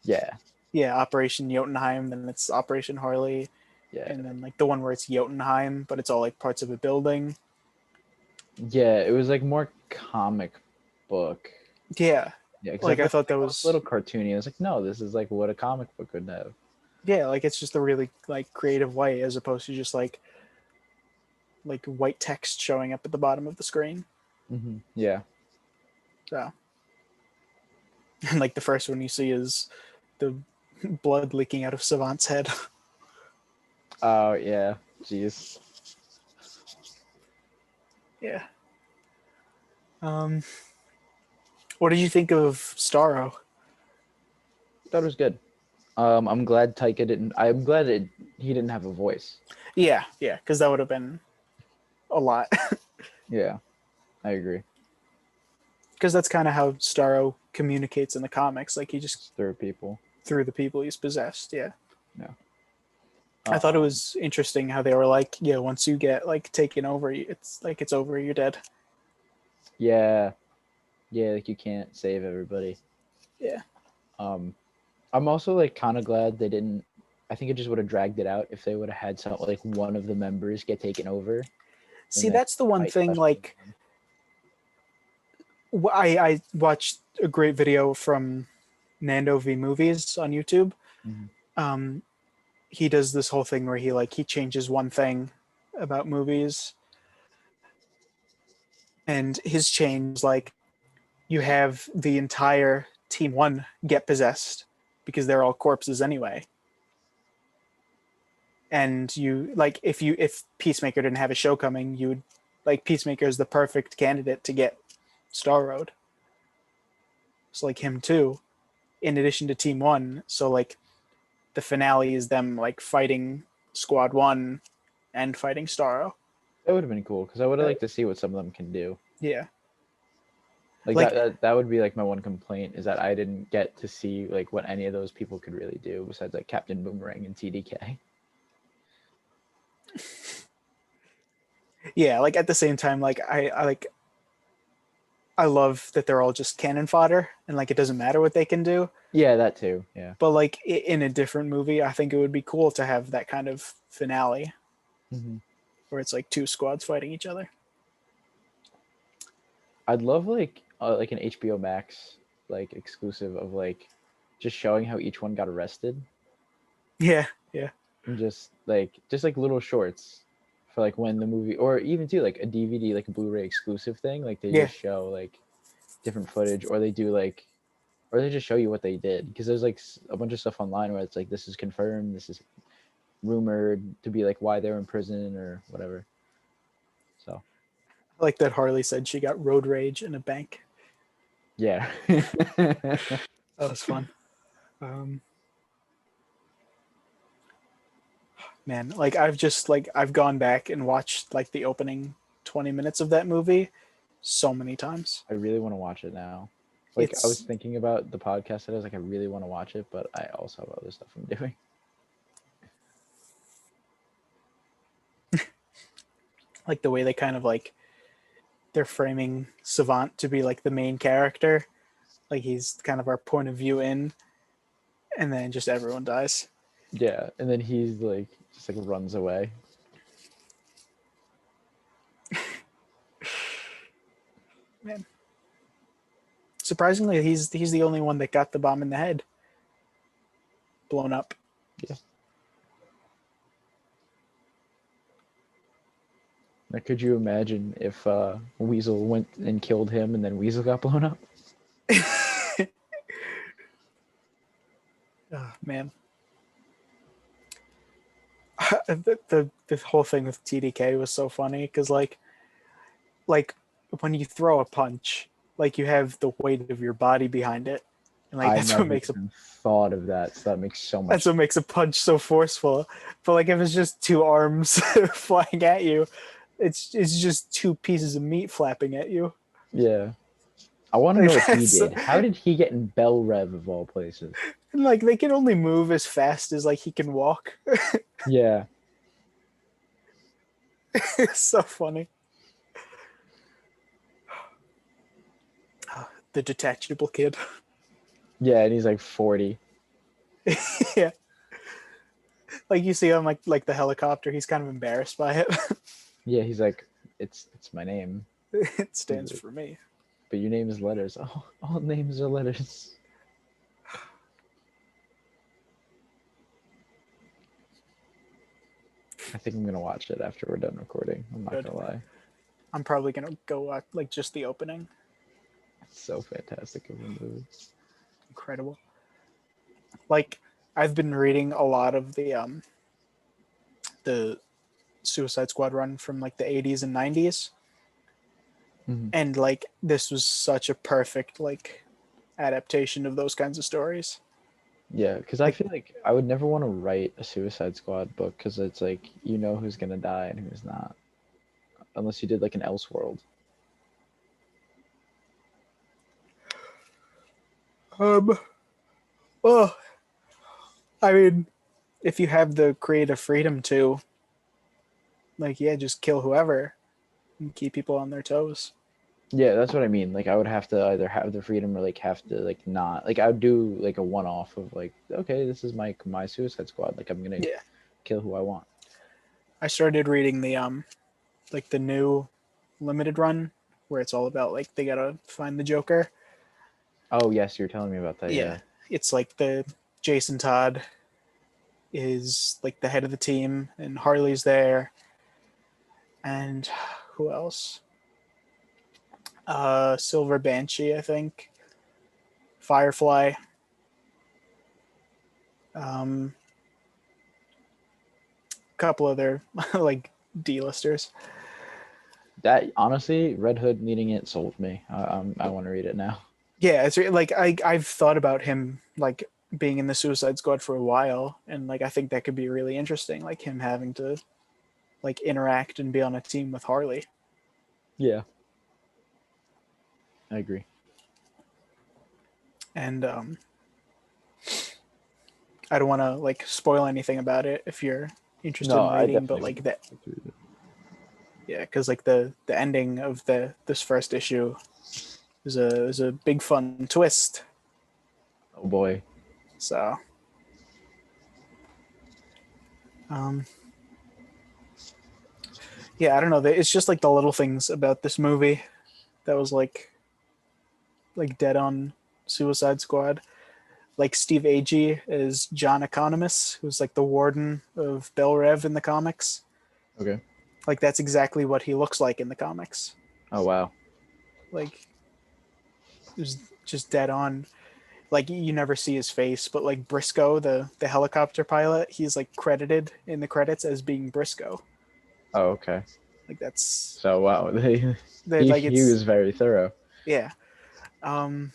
Yeah. yeah, Operation Jotunheim, then it's Operation Harley, Yeah. and then like the one where it's Jotunheim, but it's all like parts of a building. Yeah, it was like more comic book. Yeah. Yeah, because Like I thought that was a little cartoony. I was like, no, this is like what a comic book would have. yeah, like it's just a really like creative way as opposed to just like white text showing up at the bottom of the screen. Mm-hmm. Yeah. So, and like the first one you see is the blood leaking out of Savant's head. Oh yeah. Jeez. Yeah. What did you think of Starro? That was good. I'm glad Taika didn't. I'm glad he didn't have a voice. Yeah, because that would have been a lot. Yeah, I agree. Because that's kind of how Starro communicates in the comics. Like he just Through people. through the people he's possessed. Yeah. Yeah. I thought it was interesting how they were like, yeah, once you get like taken over, it's like it's over, you're dead. Yeah. Yeah, like you can't save everybody. Yeah. I'm also like kind of glad they didn't. I think it just would have dragged it out if they would have had some like one of the members get taken over. See, that's the one thing. Like, I watched a great video from Nando V Movies on YouTube. Mm-hmm. He does this whole thing where he changes one thing about movies, and his change like you have the entire Team One get possessed because they're all corpses anyway. And you like if Peacemaker didn't have a show coming, you would like Peacemaker is the perfect candidate to get Star Road. So like him too, in addition to Team One. So like the finale is them like fighting Squad One and fighting Starro. That would have been cool because I would have liked to see what some of them can do. Yeah. Like that would be like my one complaint is that I didn't get to see like what any of those people could really do besides like Captain Boomerang and TDK. Yeah, like at the same time, like I love that they're all just cannon fodder and like it doesn't matter what they can do. Yeah, that too. Yeah. But like in a different movie, I think it would be cool to have that kind of finale where it's like two squads fighting each other. I'd love like an HBO Max like exclusive of like just showing how each one got arrested. Yeah, yeah. And just like little shorts for like when the movie, or even too like a DVD, like a Blu-ray exclusive thing, like they just show like different footage, or they do like, or they just show you what they did, because there's like a bunch of stuff online where it's like this is confirmed, this is rumored to be like why they're in prison or whatever. So I like that Harley said she got road rage in a bank. Yeah. That was fun. Man, like I've gone back and watched like the opening 20 minutes of that movie so many times. I really want to watch it now. Like I was thinking about the podcast that I was like, I really want to watch it, but I also have other stuff I'm doing. Like the way they kind of like they're framing Savant to be like the main character. Like he's kind of our point of view in, and then just everyone dies. Yeah, and then he's like just like runs away. Man. Surprisingly, he's the only one that got the bomb in the head blown up. Yeah. Now, could you imagine if Weasel went and killed him, and then Weasel got blown up? Oh, man. The whole thing with TDK was so funny because like when you throw a punch, like you have the weight of your body behind it, and like I that's what never makes a even thought of that. So that makes so much. that's what makes a punch so forceful. But like if it's just two arms flying at you, it's just two pieces of meat flapping at you. Yeah. I want to Like know what he that's did. How did he get in Bell Rev of all places? and like they can only move as fast as like he can walk. Yeah. It's so funny. The detachable kid. Yeah, and he's like 40. Yeah. Like you see him like the helicopter, he's kind of embarrassed by it. Yeah, he's like, it's my name. It stands for me. But your name is letters. Oh, all names are letters. I think I'm gonna watch it after we're done recording. I'm not gonna lie. I'm probably gonna go watch like just the opening. It's so fantastic of a movie. Incredible. Like I've been reading a lot of the Suicide Squad run from like the 80s and 90s. Mm-hmm. And like this was such a perfect like adaptation of those kinds of stories. Yeah, because I feel like I would never want to write a Suicide Squad book because it's like you know who's gonna die and who's not, unless you did like an Elseworld. Well, I mean, if you have the creative freedom to, like, yeah, just kill whoever and keep people on their toes. Yeah, that's what I mean. Like I would have to either have the freedom or like have to like not. Like I would do like a one-off of like, okay, this is my Suicide Squad. Like I'm gonna kill who I want. I started reading the like the new limited run where it's all about like they gotta find the Joker. Oh yes, you're telling me about that. Yeah. It's like the Jason Todd is like the head of the team and Harley's there. And who else? Silver Banshee, I think. Firefly. A couple other like D-listers. That honestly, Red Hood needing it sold me. I want to read it now. Yeah, it's like I've thought about him like being in the Suicide Squad for a while, and like I think that could be really interesting, like him having to like interact and be on a team with Harley. Yeah, I agree. And I don't want to like spoil anything about it if you're interested in reading, but like that, yeah, because like the ending of this first issue is a big fun twist. Oh boy. So, yeah, I don't know. It's just like the little things about this movie that was like dead on Suicide Squad. Like Steve Agee is John Economos, who's like the warden of Bel Rev in the comics. Okay. Like that's exactly what he looks like in the comics. Oh wow. Like it was just dead on. Like you never see his face, but like Briscoe, the helicopter pilot, he's like credited in the credits as being Briscoe. Oh okay. Like that's so wow. like He was very thorough. Yeah. And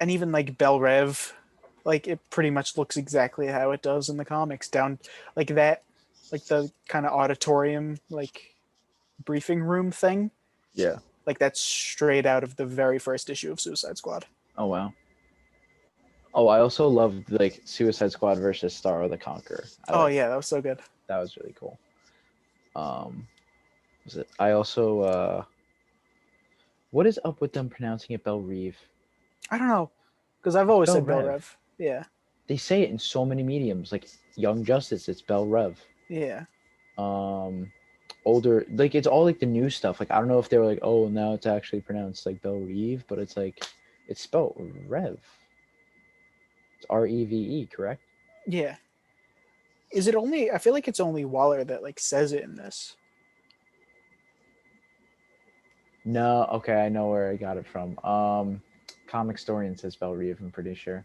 even like Bel Rev, like it pretty much looks exactly how it does in the comics. Down like that, like the kind of auditorium, like briefing room thing. Yeah. Like that's straight out of the very first issue of Suicide Squad. Oh wow. Oh, I also loved like Suicide Squad versus Star of the Conqueror. Yeah, that was so good. That was really cool. Was it? I also what is up with them pronouncing it Bel Reeve? I don't know, because I've always said Bel Bel Rev. Yeah. They say it in so many mediums, like Young Justice, it's Bel Rev. Yeah. Older, like it's all like the new stuff. Like I don't know if they were like, oh, now it's actually pronounced like Bel Reeve, but it's like it's spelled Rev. It's Reve, correct? Yeah. Is it only? I feel like it's only Waller that like says it in this. No, okay, I know where I got it from. Comic Storian says Bel Reeve, I'm pretty sure.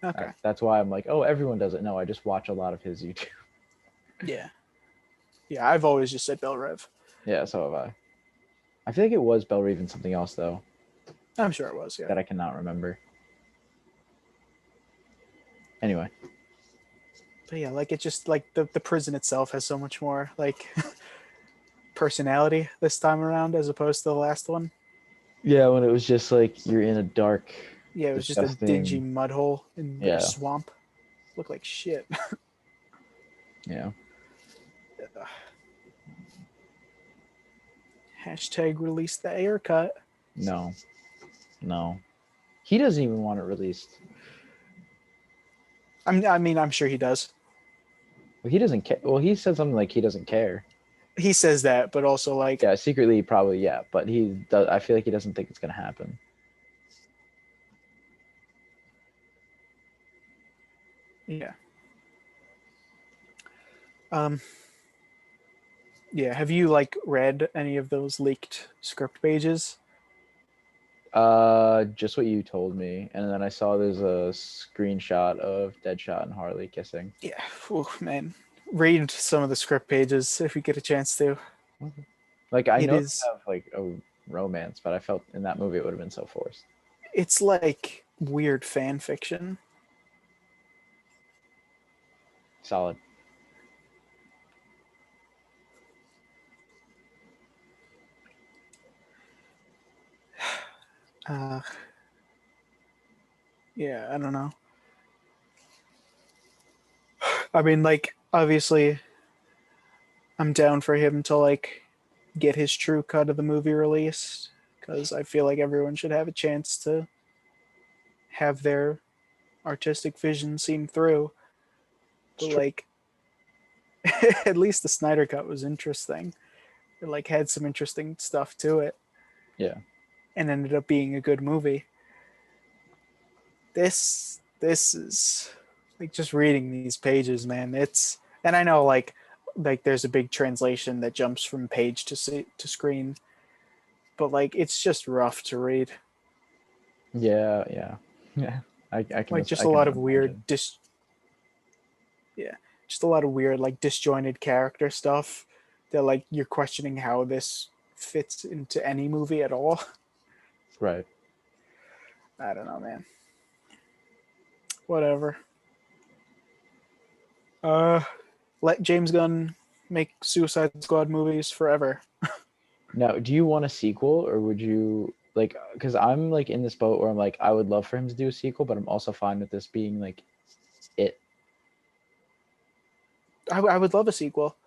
Okay. That's why I'm like, oh, everyone does it. No, I just watch a lot of his YouTube. Yeah. Yeah, I've always just said Bel Rev. Yeah, so have I. I feel like it was Belle Reve and something else though. I'm sure it was, yeah. That I cannot remember. Anyway. But yeah, like, it just, like, the prison itself has so much more, like, personality this time around as opposed to the last one. Yeah, when it was just like you're in a dark, Yeah, it was just a dingy mud hole in like a swamp. Looked like shit. Yeah. Hashtag release the haircut. No. He doesn't even want it released. I mean, I'm sure he does. Well, he doesn't care. Well, he said something like he doesn't care. He says that, but also like, yeah, secretly probably, yeah, but he does. I feel like he doesn't think it's gonna happen. Yeah. Yeah. Have you like read any of those leaked script pages? Just what you told me, and then I saw there's a screenshot of Deadshot and Harley kissing. Yeah. Ooh, man, read some of the script pages if you get a chance to. Like I know they have like a romance, but I felt in that movie it would have been so forced. It's like weird fan fiction. Solid. Yeah, I don't know. I mean, like, obviously, I'm down for him to like get his true cut of the movie released because I feel like everyone should have a chance to have their artistic vision seen through. But like, at least the Snyder cut was interesting. It like had some interesting stuff to it. Yeah. And ended up being a good movie. This is like just reading these pages, man. It's, and I know like there's a big translation that jumps from page to screen, but like it's just rough to read. Yeah. I can like just a lot of weird just a lot of weird like disjointed character stuff that like you're questioning how this fits into any movie at all. Right. I don't know, man. Whatever. Let James Gunn make Suicide Squad movies forever. Now, do you want a sequel, or would you like? Because I'm like in this boat where I'm like, I would love for him to do a sequel, but I'm also fine with this being like it. I would love a sequel.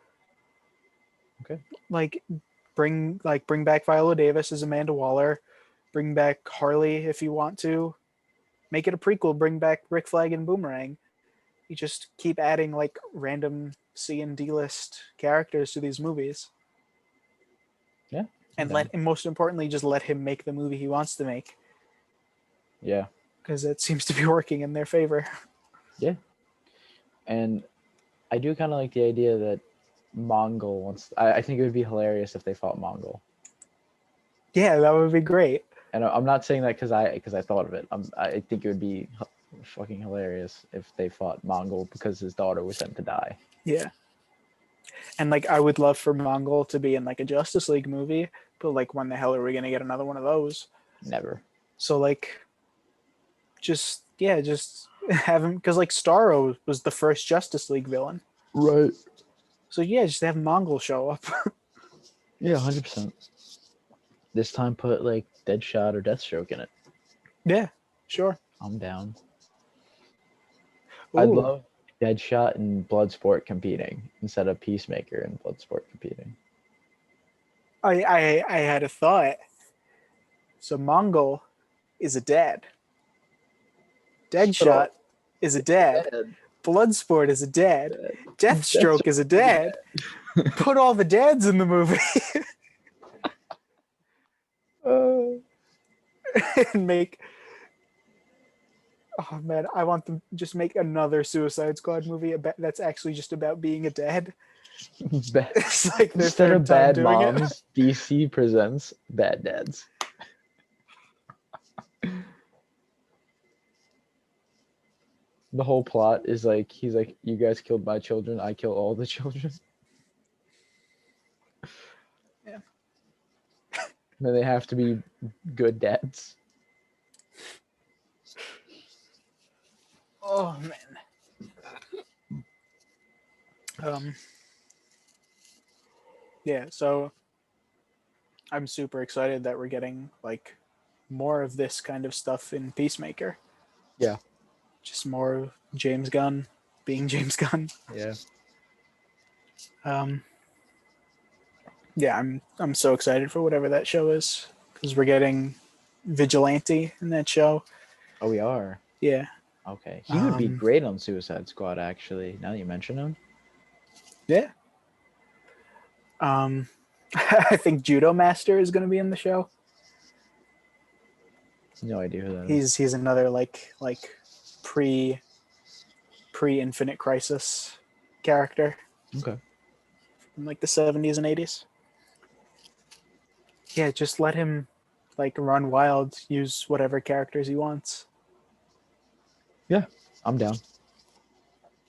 Okay. Like bring back Viola Davis as Amanda Waller, bring back Harley if you want to, make it a prequel. Bring back Rick Flag and Boomerang. You just keep adding like random C and D list characters to these movies. Yeah. And most importantly, just let him make the movie he wants to make. Yeah. Because it seems to be working in their favor. Yeah. And I do kind of like the idea that Mongol wants. I think it would be hilarious if they fought Mongol. Yeah, that would be great. And I'm not saying that because I thought of it. I think it would be fucking hilarious if they fought Mongol because his daughter was sent to die. Yeah. And like I would love for Mongol to be in like a Justice League movie, but like when the hell are we gonna get another one of those? Never. So like just have him, because like Starro was the first Justice League villain. Right. So yeah, just have Mongol show up. Yeah, 100%. This time put like Deadshot or Deathstroke in it. Yeah, sure. I'm down. Ooh. I'd love Deadshot and Bloodsport competing instead of Peacemaker and Bloodsport competing. I had a thought. So Mongol is a dad. Deadshot is a dad. Bloodsport is a dad. Deathstroke is a dad. Put all the dads in the movie. And make, oh man, I want them to just make another Suicide Squad movie that's actually just about being a dad. It's like instead of Bad Moms, DC presents Bad Dads. The whole plot is like, he's like, you guys killed my children, I kill all the children. Yeah. Then they have to be good dads. Oh man. Yeah, so I'm super excited that we're getting like more of this kind of stuff in Peacemaker. Yeah. Just more of James Gunn being James Gunn. Yeah. Yeah, I'm so excited for whatever that show is because we're getting Vigilante in that show. Oh, we are. Yeah. Okay. He would be great on Suicide Squad, actually. Now that you mention him. Yeah. I think Judo Master is going to be in the show. No idea who that is. He's another like pre Infinite Crisis character. Okay. From like the 70s and 80s. Yeah, just let him like run wild, use whatever characters he wants. Yeah, I'm down.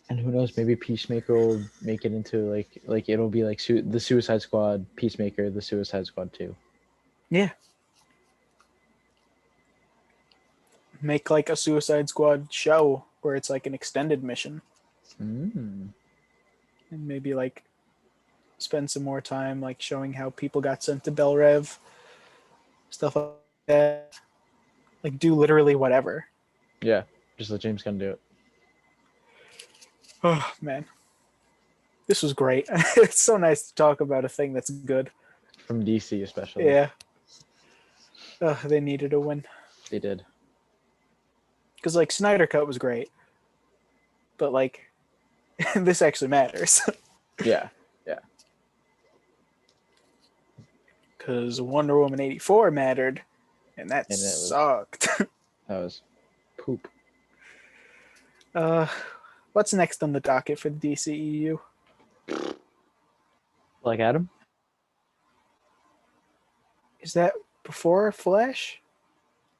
And who knows? Maybe Peacemaker will make it into like it'll be like the Suicide Squad, Peacemaker, the Suicide Squad 2. Yeah. Make like a Suicide Squad show where it's like an extended mission. Mm. And maybe like spend some more time like showing how people got sent to Bel Rev, stuff like that. Like do literally whatever. Yeah, just let James Gunn do it. Oh man, this was great. It's so nice to talk about a thing that's good from DC, especially. Yeah. They needed a win. They did. Because like Snyder Cut was great, but like this actually matters. Yeah. Because Wonder Woman 84 mattered, and that sucked. That was poop. What's next on the docket for the DCEU? Black Adam? Is that before Flash?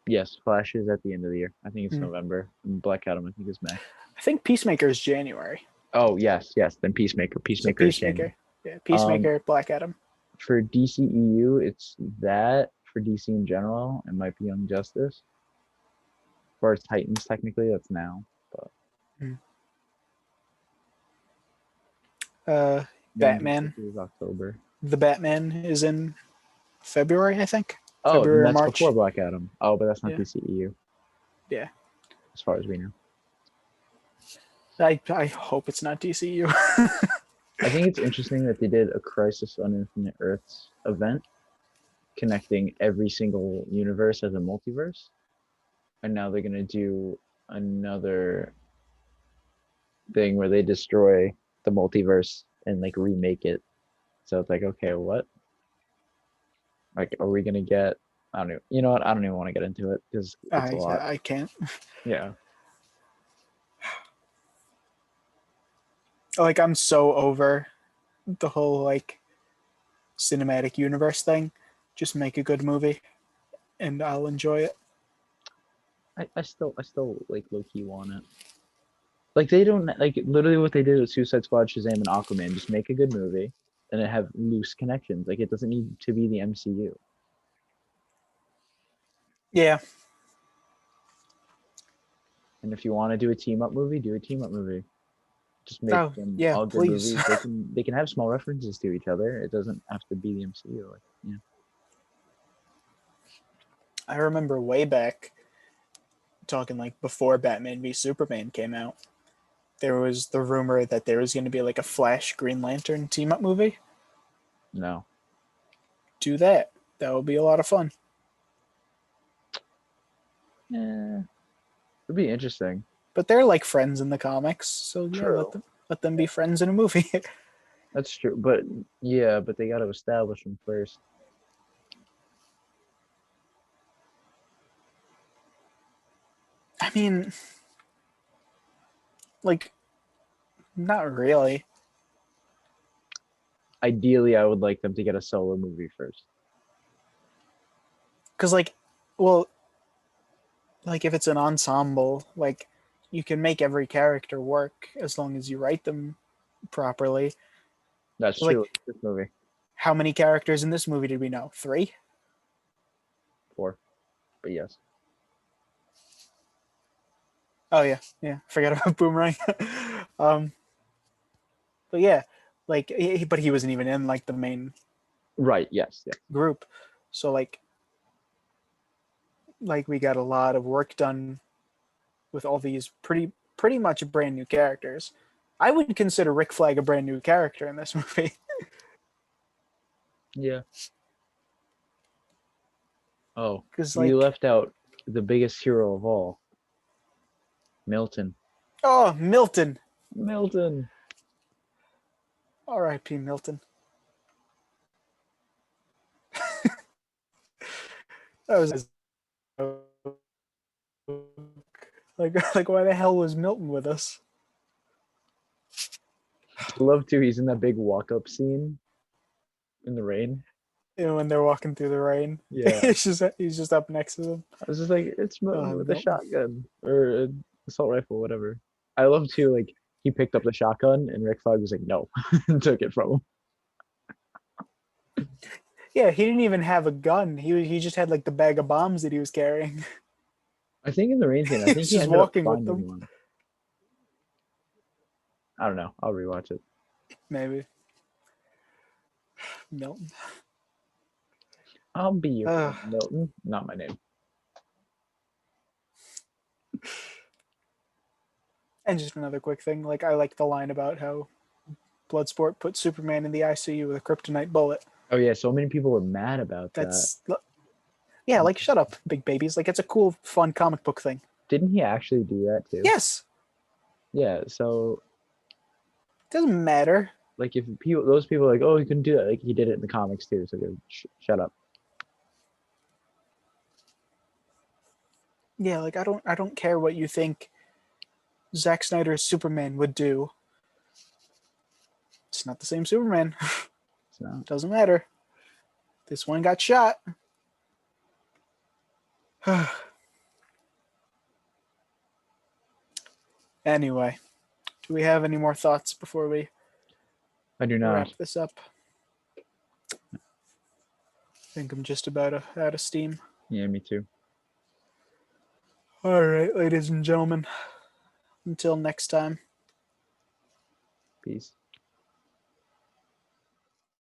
Yes, Flash is at the end of the year. I think it's November. And Black Adam, I think, is May. I think Peacemaker is January. Oh, yes. Then Peacemaker. Peacemaker is January. Yeah, Peacemaker, Black Adam. For DCEU, it's that. For DC in general, it might be Young Justice. Or it's Titans, technically. That's now. But Batman. Is October. The Batman is in February, I think. Oh, February that's or March. before Black Adam. Oh, but that's not DCEU. Yeah. As far as we know. I hope it's not DCU. I think it's interesting that they did a Crisis on Infinite Earths event connecting every single universe as a multiverse. And now they're going to do another thing where they destroy the multiverse and like remake it. So it's like, okay, what? Like, are we going to get, I don't know. You know what? I don't even want to get into it because it's a lot. I can't. Yeah. Like, I'm so over the whole like cinematic universe thing. Just make a good movie and I'll enjoy it. I still like low-key want it. Like, they don't, like, literally what they did with Suicide Squad, Shazam, and Aquaman, just make a good movie and it have loose connections. Like, it doesn't need to be the MCU. Yeah. And if you want to do a team-up movie, do a team-up movie. Just make them all good please. movies. They can have small references to each other. It doesn't have to be the MCU. Like, yeah. I remember way back talking like before Batman v Superman came out, there was the rumor that there was going to be like a Flash Green Lantern team up movie. No. Do that. That would be a lot of fun. Yeah. It'd be interesting. But they're like friends in the comics, so yeah, let them be friends in a movie. That's true. But yeah, but they got to establish them first. I mean, like, not really. Ideally, I would like them to get a solo movie first. Because, like, well, like if it's an ensemble, like, you can make every character work as long as you write them properly. That's true. Like, this movie. How many characters in this movie did we know? 3? before, but yes. Oh yeah, forget about Boomerang. But yeah, like, but he wasn't even in like the main Right. Yes. group, so like we got a lot of work done with all these pretty much brand new characters. I would consider Rick Flag a brand new character in this movie. Yeah. Oh, Because you like, left out the biggest hero of all, Milton. oh, Milton. Milton. R.I.P. Milton. That was like why the hell was Milton with us? I love too. He's in that big walk-up scene in the rain. You know, when they're walking through the rain. Yeah. he's just up next to them. I was just like, it's Milton with a Milton. shotgun or an assault rifle, whatever. I love too. Like he picked up the shotgun and Rick Flag was like, no, and took it from him. Yeah, he didn't even have a gun. He just had like the bag of bombs that he was carrying. I think in the rain scene, I think He's he just ended up walking with finding them. one. I don't know. I'll rewatch it. Maybe. Milton. I'll be your friend, Milton. Not my name. And just another quick thing, like I like the line about how Bloodsport put Superman in the ICU with a kryptonite bullet. Oh yeah, so many people were mad about that. Yeah, like shut up, big babies. Like it's a cool, fun comic book thing. Didn't he actually do that too? Yes. Yeah, so It doesn't matter. like if those people are like, oh, he couldn't do that, like he did it in the comics too. So shut up. Yeah, like I don't care what you think Zack Snyder's Superman would do. It's not the same Superman. It's not. Doesn't matter. This one got shot. Anyway, do we have any more thoughts before we I do not wrap this up? I think I'm just about out of steam. Yeah, me too. All right, ladies and gentlemen. Until next time. Peace.